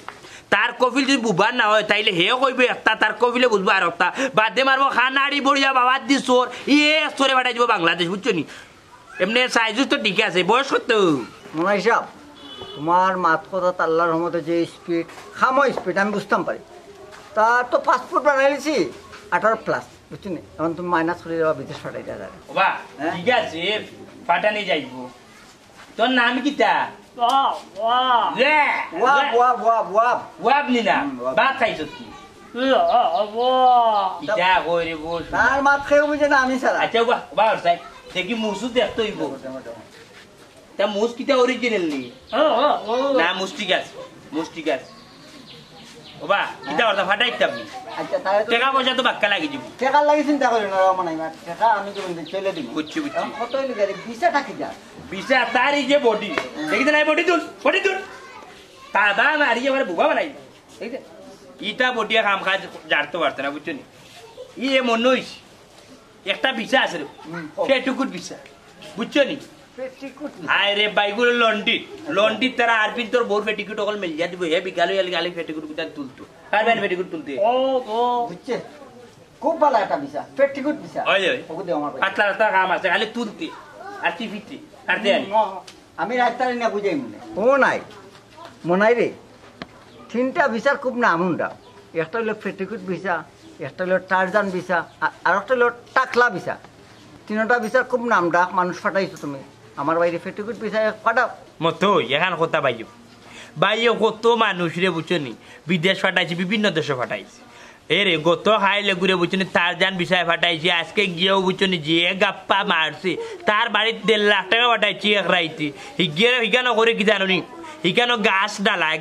তার কফিল যদি বুবার না হয় তাইলে হে কইবে একটা তার কফিলে বুঝবো আর একটা বাদে মারবো খানাড়ি বড়িয়া বাবা দি চোর চোরে ফাটাই দিব বাংলাদেশ বুঝছো নি এমনি সাইজু তো ঠিক আছে বয়স কত মনে হিসাব তোমার মাত কথা আল্লাহর রহমতে যে স্পিড খামো স্পিড আমি বুঝতাম পারি তার তো পাসপোর্ট বানাইছি 18+ বুঝছো নি এখন তুমি মাইনাস করে যাবা বিদেশ পাঠাই দেওয়া যাবে বাবা ঠিক আছে ফাটানি যাইব তোর নাম কিতা ওয়াব নিনা ভাত খাইছ কি ইটা কইরে বস তার মাত খেয়ে বুঝে না আমি সারা আচ্ছা বা সাই দেখি মুসু দেখতে হইব তা মুস কিটা অরিজিনাল নি না মুস ঠিক আছে মুস ঠিক আছে ওবা কিটা ওটা ফাটাইতে আপনি আচ্ছা তাহলে টাকা পয়সা তো বাক্কা লাগি যাব টাকা লাগি চিন্তা করি না মনে হয় টাকা আমি তো চলে দিব বুঝছি বুঝছি কত হইল গাড়ি ভিসা টাকি যা ভিসা তারই যে বডি দেখিতে নাই বডি তুল তা দা না আর আমার বুবা বানাই দেখিতে ইটা বডিয়া কাম কাজ জানতে পারতে না বুঝছো নি ইয়ে মন হইস একটা ভিসা আছে রে ফেটুকুট ভিসা বুঝছো নি আয় রে বাইগুলো লন্ডি তারা আরবিন তোর বোর ফেটিকুট অকল মিলিয়া দিব হে বিকালে গালি ফেটিকুট কুটা তুলতো পারবেন ফেটিকুট তুলতে বুঝছে খুব ভালো একটা ভিসা ফেটিকুট ভিসা ওই ওই ওকে দে আমার পাতলা রাস্তা কাম আছে খালি তুলতে আর কি ফিটি আর দে আমি রাস্তায় না বুঝাই মনে ও নাই মনাই রে 3টা ভিসার খুব নাম উন্ডা একটা হলো ফেটিকুট ভিসা একটা হলো টারজান ভিসা আর একটা হলো টাকলা ভিসা 3টা ভিসার খুব নাম ডাক মানুষ ফাটাইছো তুমি আমার বাইরে ফেটিকুট ভিসা ফাটাও মতো এখান কথা বাইও কত মানুষ রে বুঝছো নি বিদেশ ফাটাইছি বিভিন্ন দেশে ফাটাইছি এরে গত হাইলে ঘুরে বুঝছো নি টারজান বিষয় ফাটাইছি আজকে গিয়েও বুঝছো নি যে গাপ্পা মারছে তার বাড়িতে 1.5 লাখ টাকা ফাটাইছি এক রাইতে হিগানো করে কি জানো নি হিগানো গাছ ডালায়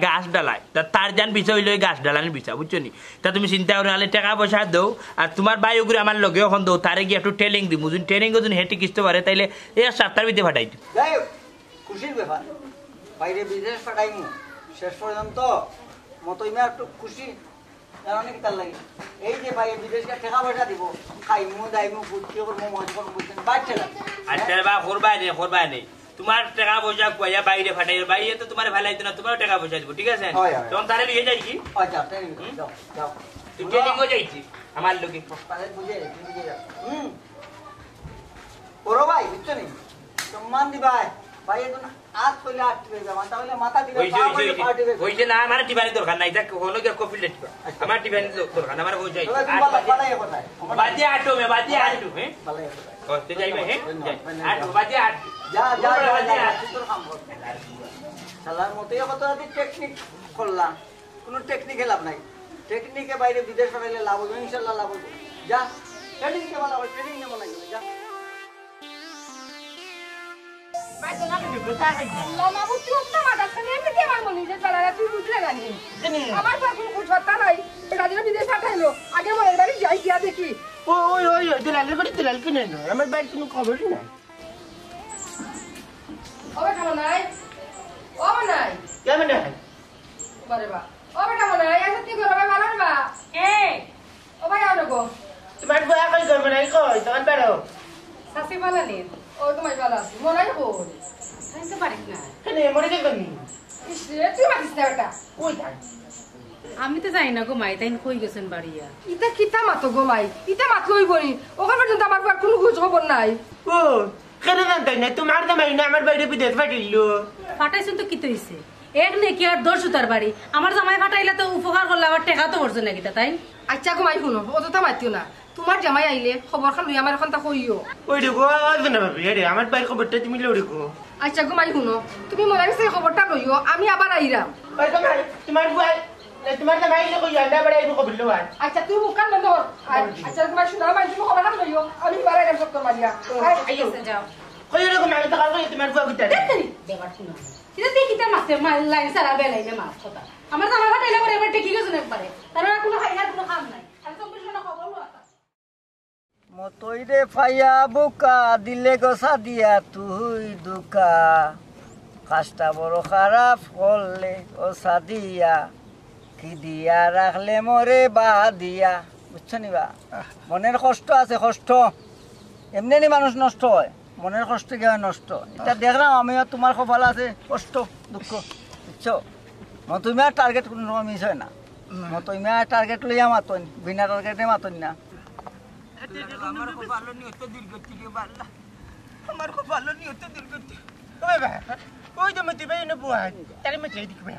তা টারজান বিষয় হইলো গাছ ডালানোর বিষয় বুঝছো নি তা তুমি চিন্তা করে নাহলে টাকা পয়সা দৌ আর তোমার বাইও ঘুরে আমার লগে এখন দৌ তারে গিয়ে একটু ট্রেনিং দিব যদি ট্রেনিং যদি হেঁটে কিসতে পারে তাইলে এই 7টার ভিতরে ফাটাই দিই খুশির ব্যাপার বাইরে বিদেশ ফাটাইমু শেষ পর্যন্ত মতই না একটু খুশি অনেক তার লাগে এই যে বাইরে বিদেশকে টাকা পয়সা দিব খাইমু দাইমু ফুর্তি করবো মজ করবো বুঝছেন বাচ্চা আচ্ছা বা করবা নেই তোমার টাকা পয়সা কইয়া বাইরে ফাটাই বাইরে তো তোমার ভালাই দিনা তোমার টাকা পয়সা দিব ঠিক আছে তখন তারে লিয়ে যাই কি আচ্ছা ট্রেনিং যাও যাও তুই ট্রেনিং হয়ে যাইছি আমার লোকে বুঝে যাও ওরো ভাই বুঝছো নি সম্মান দিবাই ভাই এখন আজ কইলে আট দিবে তাহলে মাথা দিবে হইছে না আমার টিবানি দরকার নাই যা হলো কি কফি লেট আমার টিবানি দরকার আমার হই যাই বাদি আটো মে বাদি আটো হ্যাঁ ওতে যাইবে হ্যাঁ আটো বাদি আট যা তোর কাম কর শালার মতই কত আদি টেকনিক করলাম কোনো টেকনিকে লাভ নাই টেকনিকে বাইরে বিদেশ পাঠাইলে লাভ হবে ইনশাআল্লাহ লাভ হবে যা ট্রেনিং কে ভালো হবে ট্রেনিং নেব না যা মামা বুঝছি একটা মাদারখানে এমনি কি আমার মনে যে চালারা তুই বুঝলে জানি আমার তো কোনো কুছতা নাই রাজীব বিদেশ পাঠাইলো আগে মনের বাড়ি যাই গিয়া দেখি ওই দিলাল কিনে না আমার বাড়ি কোনো খবরই নাই ওবে কেমন নাই কেমন নাই বারে বা ওবে কেমন নাই এসে কি করবে ভালো বা ও ভাই আনো গো তোমার বয়া কই করবে নাই কই তখন বেরো সাসি ভালো নেই ও তোমার ভালো আছে মনে হয় খাইতে পারিস না কেনে মরে কে করি তুই মাতিস না ওটা কই থাক আমি তো জানি না গো মাই তাই কই গেছেন বাড়িয়া ইটা কিতা মাতো গো মাই ইটা মাত লই বলি ওখান পর্যন্ত আমার আর কোনো খোঁজ খবর নাই ও কেন জানতাই না তোমার জামাই না আমার বাইরে বিদেশ পাঠাইলো ফাটাইছেন তো কি তৈছে এক নে কি আর 10 সুতার বাড়ি আমার জামাই ফাটাইলা তো উপকার করলে আবার টাকা তো করছে নাকি তা তাই আচ্ছা গো মাই শুনো অতটা মাতিও না তোমার জামাই আইলে খবর খান লই আমার এখন তা কইও ওই দেখো আজ না ভাবি আরে আমার বাইরে খবরটা তুমি লড়ি গো আচ্ছা গো মাই শুনো তুমি মোর কাছে খবরটা লইও আমি আবার আইরাম ওই জামাই তোমার বুয়াই তোমার জামাই না কই আন্ডা বড় আইবো খবর লওয়া আচ্ছা তুই মুখ কান বন্ধ কর আচ্ছা গো মাই শুনো মাই তুমি খবর খান লইও আমি এবার আইরাম সব তোর মারিয়া আইছে যাও কই রে মাই তো কাল কই তোমার বুয়া কিটা দেখনি দেবার শুনো কিটা দেখি তা মাসে লাইন সারা বেলাইলে মাছ কথা আমার জামাই ফাটাইলা পরে এবার টেকি গেছেন একবারে তার কোনো খাইনা কোনো কাম নাই আমি তো কিছু না খবর লওয়া মতই রে ফাইয়া বোকা দিলে গসা দিয়া তুই দুকা কাজটা বড় খারাপ করলে ও সাদিয়া কি দিয়া রাখলে মরে বা দিয়া বুঝছো নি বা মনের কষ্ট আছে কষ্ট এমনি নি মানুষ নষ্ট হয় মনের কষ্ট কি হয় নষ্ট এটা দেখলাম আমিও তোমার কপাল আছে কষ্ট দুঃখ বুঝছো তুমি আর টার্গেট কোনো রকম মিস হয় না তুমি আর টার্গেট লইয়া মাতন বিনা টার্গেটে মাতন না আমার খুব ভালো নিয়ত দূর করতে রে বাল্লা আমার খুব ভালো নিয়ত দূর করতে ওই বা ওই তো মতে ভাই না বুয়া তারে মতে দিক ভাই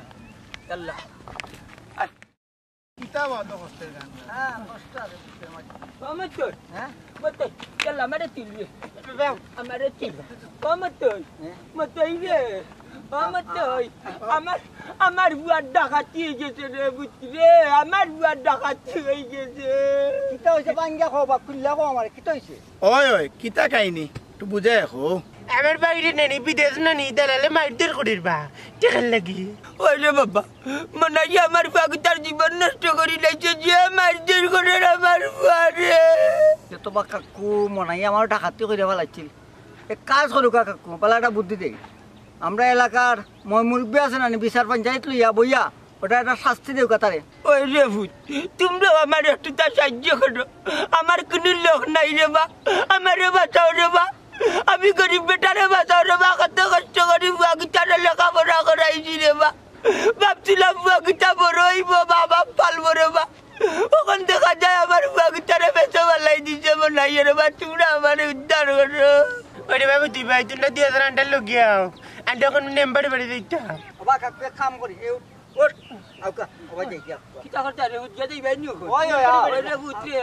আল্লাহ কিতা বাদ কষ্ট গান হ্যাঁ কষ্ট আছে আমার তো হ্যাঁ মতে চল আমারে তিলবে বাউ আমারে তিলবে আমার তো মতই রে আমার তো আমার আমার বুয়ার ডাকাতি হয়ে গেছে রে বুঝছি রে আমার বুয়ার ডাকাতি হয়ে গেছে কিতা হইছে বাঙ্গা খাও বা খুললা খাও আমার কিতা হইছে ওই ওই কিতা কাহিনী একটু বুঝে রাখো আমার বাইরে নেনি বিদেশ নেনি দালালে মাইরদের করির বা টেকাল লাগি ওই রে বাবা মনে হয় আমার পাকিস্তান জীবন নষ্ট করে লাইছে যে মারদের করে আমার বুয়ারে তো বা কাকু মনাই আমার ডাকাতি করে ফেলাইছিল এক কাজ করুক কাকু পালা একটা বুদ্ধি দেই আমরা এলাকার মই মুরব্বী আছে না বিচার পঞ্চায়েত লইয়া বইয়া ওটা একটা শাস্তি দেও কাতারে ওই রে ভূত তোমরা আমার একটু তা সাহায্য করো আমার কোনো লোক নাই রে বা আমারে বাঁচাও রে বা আমি গরিব বেটারে বাঁচাও রে বা কত কষ্ট করি বাগিচারে লেখাপড়া করাইছি রে বা ভাবছিলাম বাগিচা বড় হইব বাবা পালবো রে বা ওখান দেখা যায় আমার বাগিচারে বেঁচে পালাই দিছে নাই রে বা তোমরা আমার উদ্ধার করো ওরে বাবু তুই ভাই তুই না 2000 আন্ডার লগিয়াও আন্ডা কোন নেম্বার বাড়ি দিতা ওবা কাকু এক কাম করি এ ওট আউকা ওবা যাই কি কিতা করতে রে উজ্জা দেই বাইনি ওই ওই ওই রে ভূত রে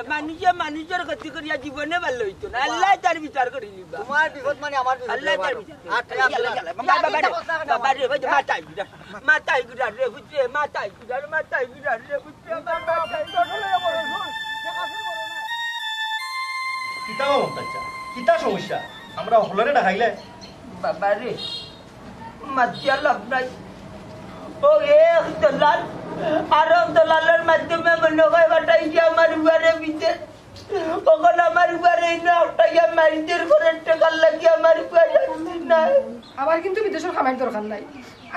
মানুষের গতি করিয়া জীবনে ভালো হইতো না আল্লাহ তার বিচার করি নিবা তোমার বিপদ মানে আমার বিপদ আল্লাহ তার বিচার মাথায় গুড়া রে বুঝছে মাথায় গুড়া রে বুঝছে কিতা মমতাজা কিতা সমস্যা আমরা হলরে দেখাইলে বাবা রে মাঝে লাভ নাই ও এক দলাল আর দলালের মাধ্যমে মনে হয় বাটাইছে আমার বারে বিতে ওখানে আমার বারে না ওটাইয়া মারিদের করে টাকা লাগিয়ে আমার বারে নাই আমার কিন্তু বিদেশের খামার দরকার নাই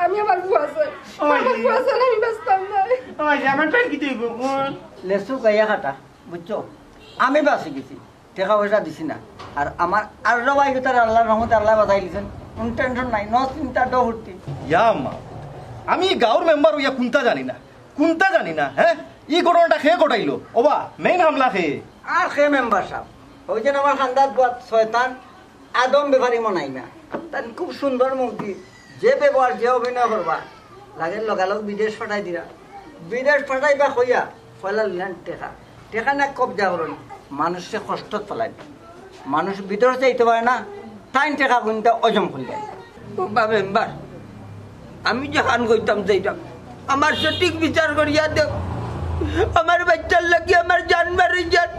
আমি আমার বুয়া চাই আমার বুয়া চাই আমি বাঁচতাম না ওই আমার টাইম কি দেব কোন লেসু গাইয়া কাটা বুঝছো আমি বাঁচি গেছি টাকা পয়সা দিছি না আর আমার আর রবাই তার আল্লাহর রহমতে আল্লাহ বাঁচাই দিছেন কোনো টেনশন নাই ন চিন্তা ড ভর্তি ইয়া মা আমি গাঁৱৰ মেম্বার ইয়া কোনটা জানি না হ্যাঁ ই ঘটনাটা খেয়ে ঘটাইলো ওবা মেইন হামলা খেয়ে আর সে মেম্বার সাহেব ওই যে আমার খান্দাত বাদ শয়তান আদম বেভারি মনাই না তার খুব সুন্দর মূর্তি যে ব্যবহার যে অভিনয় করবা লাগে লগালগ বিদেশ ফাটাই দিরা বিদেশ ফাটাইবা কইয়া পয়লা লিলেন টেকা না কবজা করেন মানুষে কষ্ট ফেলাই মানুষ বিদেশ যাইতে পারে না টাইম টেকা গুনতে অজম খুলবে বাবা মেম্বার আমি যেখান কইতাম যাইতাম আমার সঠিক বিচার করিয়া দেব আমার বাচ্চার লাগি আমার জানবারের জান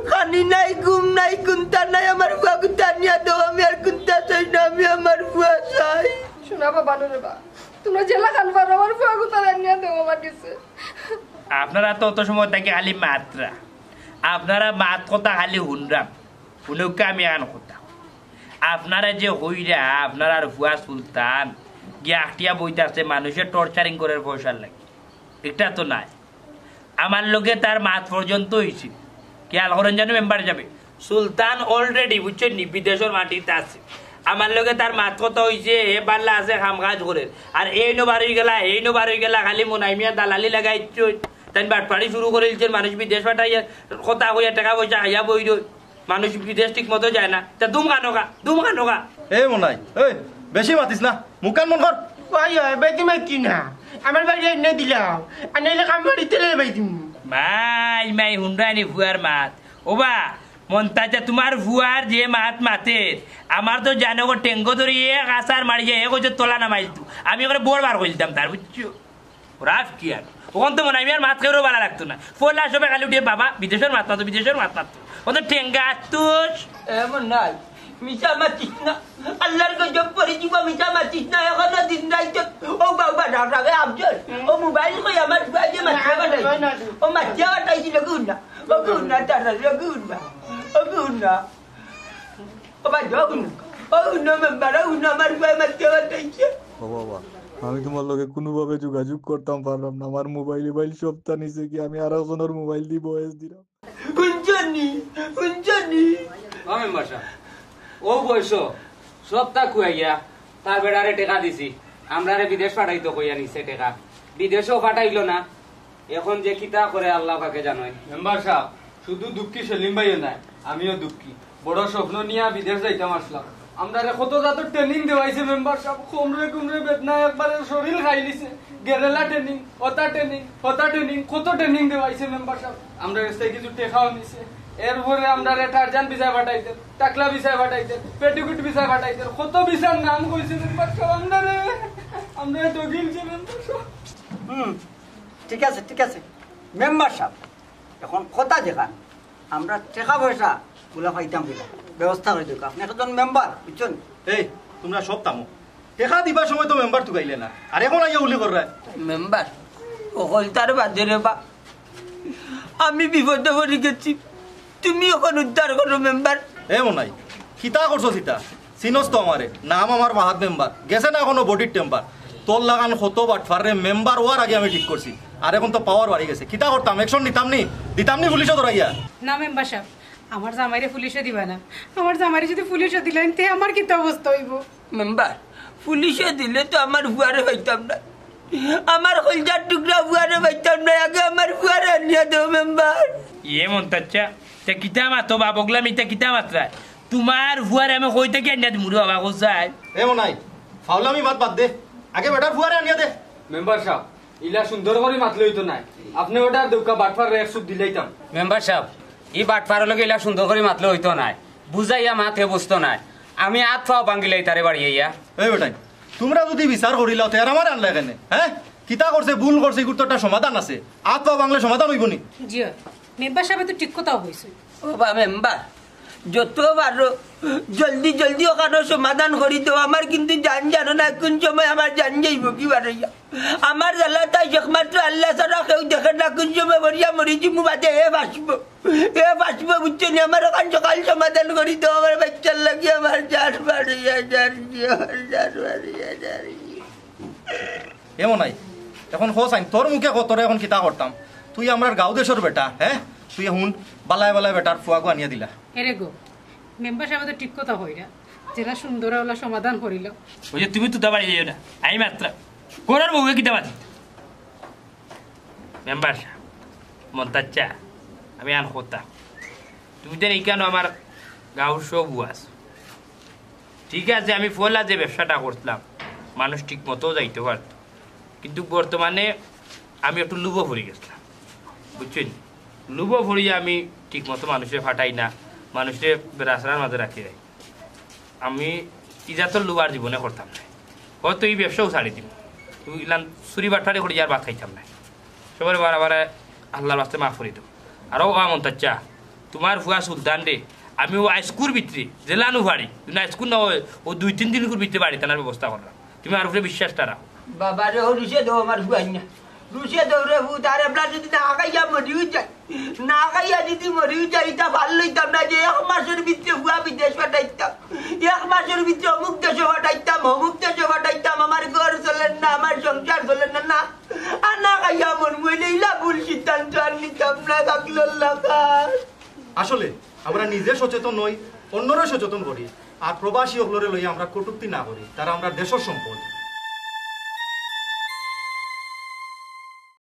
খানি নাই ঘুম নাই কুন্তা নাই আমার বাগুতা নিয়া দেব আমি আর কুন্তা চাই না আমি আমার বুয়া চাই শোনা বাবা রে বা তোমরা জেলা খান পারো আমার বুয়া গুতা নিয়ে দেবো আমার কাছে আপনারা তো অত সময় থাকে খালি মাত্রা আপনারা মাত কথা খালি শুনরাম শুনুকে আমি আন কথা আপনারা যে হইরা আপনার ভুয়া সুলতান গিয়ে আখটিয়া বইতে আছে মানুষের টর্চারিং করার পয়সার লাগে এটা তো নাই আমার লোকে তার মাত পর্যন্ত হয়েছে খেয়াল করেন যেন মেম্বার যাবে সুলতান অলরেডি বুঝছেন নি বিদেশের মাটিতে আছে আমার লগে তার মাত কথা হয়েছে এ পাল্লা আছে কাম কাজ করে আর এই নো বার হয়ে গেলা এই নো বার হয়ে গেলা খালি মোনাইমিয়া দালালি লাগাইছ তাই বাটপাড়ি শুরু করে দিচ্ছেন মানুষ বিদেশ পাঠাইয়া কথা কইয়া টাকা পয়সা হাইয়া বই মানুষ বিদেশ ঠিক মতো যায় না তা দুম কানোকা এ মনাই এই বেশি মাতিস না মুকান মন কর বাইতে মাইছি না আমার বাড়ি এনে দিলাম আর নাইলে কাম বাড়িতে বাইতি মাই হুন্ডানি ভুয়ার মাত ওবা মন্তাজা তোমার ভুয়ার যে মাত মাতে আমার তো জানো গো টেঙ্গো ধরে এক আসার মারি যায় এক হচ্ছে তোলা নামাইল তু আমি ওখানে বোর বার করতাম তার বুঝছো রাফ কি আর ওখান তো মনে আমি আর মাত খেয়েও ভালো লাগতো না ফোলা সবাই খালি উঠে বাবা বিদেশের মাত মাতো বিদেশের মাত মাতো ও তো টেঙ্গা আতুস এমন নাই মিশা মাতিস না আল্লাহর গজব পরে জীবা মিশা মাতিস না এখনো দিন রাইত ও বাবা রাগে আবজল ও মোবাইল কই আমার বাজে মাথা বাটাই ও মাথা বাটাইছি লগুনা লগুনা তারা লগুনা লগুনা ও বা লগুনা ও না মেম্বার ও না আমার বাবা মাথা বাটাইছে ও বাবা আমি তোমার লগে কোনোভাবে যোগাযোগ করতাম পারলাম না আমার মোবাইল সপ্তাহ নিচে কি আমি আর একজনের মোবাইল দিয়ে বয়স দিলাম কুঞ্জনি ও মেম্বার সাহেব ও বয়স সপ্তাহ খুয়াইয়া তার বেড়ারে টেকা দিছি আমরারে বিদেশ পাঠাইতো কইয়া নিছে টেকা বিদেশেও পাঠাইলো না এখন যে কিতা করে আল্লাহ পাকে জানোই মেম্বার সাহেব শুধু দুঃখী সেলিম ভাইও নাই আমিও দুঃখী বড় স্বপ্ন নিয়ে বিদেশ যাইতাম আসলাম আমরারে কত জাত ট্রেনিং দেওয়াইছে মেম্বার সাহেব কুমড়ে বেদনা একবারে শরীর খাই লিছে গেরেলা ট্রেনিং হতা ট্রেনিং কত ট্রেনিং দেওয়াইছে মেম্বার সাহেব আমরা এসে কিছু টেকাও নিছে এরপরে আমরা টারজান বিষয় পাঠাইতেন টাকলা বিষয় পাঠাইতেন পেটিকুট বিষয় পাঠাইতেন কত বিষয়ের নাম কইছে মেম্বার সাহেব আমরা তো গিলছে মেম্বার সাহেব ঠিক আছে মেম্বার সাহেব এখন কথা দেখান আমরা টাকা পয়সা গুলা পাইতাম কিনা ব্যবস্থা করে দেখ আপনি একজন মেম্বার বুঝছেন এই তোমরা সব থামো টেকা দিবার সময় তো মেম্বার তুকাইলে না আর এখন আইয়া উলি কর মেম্বার ওই তার বাদে রে বা আমি বিপদে পড়ে গেছি তুমি এখন উদ্ধার করো মেম্বার এ মনাই কিতা করছো সীতা চিনস তো আমারে নাম আমার মাহাত মেম্বার গেছে না এখনো বডির টেম্পার তোর লাগান হতো বাটফারে মেম্বার হওয়ার আগে আমি ঠিক করছি আর এখন তো পাওয়ার বাড়ি গেছে কিতা করতাম অ্যাকশন দিতাম নি পুলিশও ধরাইয়া না মেম্বার সাহেব আমার জামাইরে পুলিশে দিবা না আমার জামাইরে যদি পুলিশে দিলেন তে আমার কি অবস্থা হইব মেম্বার পুলিশে দিলে তো আমার বুয়ারে পাইতাম না আমার কলজার টুকরা বুয়ারে পাইতাম না আগে আমার বুয়ারে আনিয়া দেও মেম্বার ইয়ে মন্তাচ্ছা তে কিতা মাতো বাবগলা মিতা কিতা মাত্রা তোমার ভুয়ারে আমি কইতে কি আনিয়া মুড়ো বাবা কোসাই এ মনাই ফাউলামি বাদ দে আগে বেটার ফুয়ারে আনিয়া দে মেম্বার সাহেব ইলা সুন্দর করে মাতলে হইতো নাই আপনি ওটা দৌকা বাটফার এক সুদ দিলেইতাম মেম্বার সাহেব ই বাটফার লগে ইলা সুন্দর করে মাতলে হইতো নাই বুঝাইয়া মাথে বুঝতো নাই আমি আত পাও ভাঙ্গিলাই তারে বাড়িয়া এই বেটাই তোমরা যদি বিচার করিলাও তে আর আমার আনলা কেন হ্যাঁ কিতা করছে ভুল করছে গুরুত্বটা সমাধান আছে আত পা বাংলা সমাধান হইব নি জি মেম্বার সাহেব তো ঠিক কথা হইছে ও বা মেম্বার যত পারো জলদি ওখানে সমাধান করি দেও আমার কিন্তু জানো না কোন সময় আমার জান যাইব কি বাড়াইয়া আমার জ্বালা তাই একমাত্র আল্লাহ ছাড়া কেউ দেখে না কোন সময় মরিছি মু বাদে এ বাঁচবো বুঝছো নি আমার ওখান সকাল সমাধান করি দেও আমার বাচ্চার লাগে আমার জান বাড়িয়া এমন নাই এখন হোস আইন তোর মুখে কতরে এখন কিতা করতাম তুই আমার গাঁও দেশের বেটা হ্যাঁ তুই হুন বালায় বেটার ফুয়াগো আনিয়া দিলা এরে গো মেম্বার সাহেব তো ঠিক কথা হইরা যেটা সুন্দর ওলা সমাধান করিল ওই যে তুমি তুতা বাড়ি যাইও না আমি মাত্রা কোনার বউকে কিতা বাদ মেম্বার মন্তাচ্চা আমি আন হতা তুমি তো এইখানে আমার গাঁর সব আস ঠিক আছে আমি ফলা যে ব্যবসাটা করতাম মানুষ ঠিক মতো যাইতে পারত কিন্তু বর্তমানে আমি একটু লুবো ভরে গেছিলাম বুঝছেন লুবো ভরিয়ে আমি ঠিক মতো মানুষের ফাটাই না মানুষের রাস্তার মাঝে রাখি রাখি আমি ইজাতর লুবার জীবনে করতাম না হয়তো এই ব্যবসাও ছাড়ি দিব ইলান চুরি বাটফারি করি আর ভাত খাইতাম না সবার বারে আল্লাহর রাস্তায় মাফ করে দেবো আরও মন্তাচ্চা তোমার ভুয়া সুলতান রে আমি ও আইস্কুর ভিতরে জেলানো বাড়ি তুমি আইস্কুর না ও 2-3 দিন ভিতরে বাড়ি টানার ব্যবস্থা করলাম তুমি আর উপরে বিশ্বাসটা রাখো বাবা রে রুষে দেও আমার বুয়াই না রুষে দেও রে ভূত আর আপনার যদি না খাইয়া মরিও যাই না খাইয়া যদি মরিও যাই তা ভালো লইতাম না যে 1 মাসের ভিতরে ভুয়া বিদেশ পাঠাইতাম 1 মাসের ভিতরে অমুক দেশে পাঠাইতাম আমার ঘর চলেন না আমার সংসার চলেন না আর না খাইয়া মন মইলেইলা ভুল সিদ্ধান্ত আর নিতাম না থাকলো আসলে আমরা নিজে সচেতন নই অন্যরা সচেতন করি আর প্রবাসী হলরে লইয়া আমরা কটূক্তি না করি, তারা আমরা দেশের সম্পদ।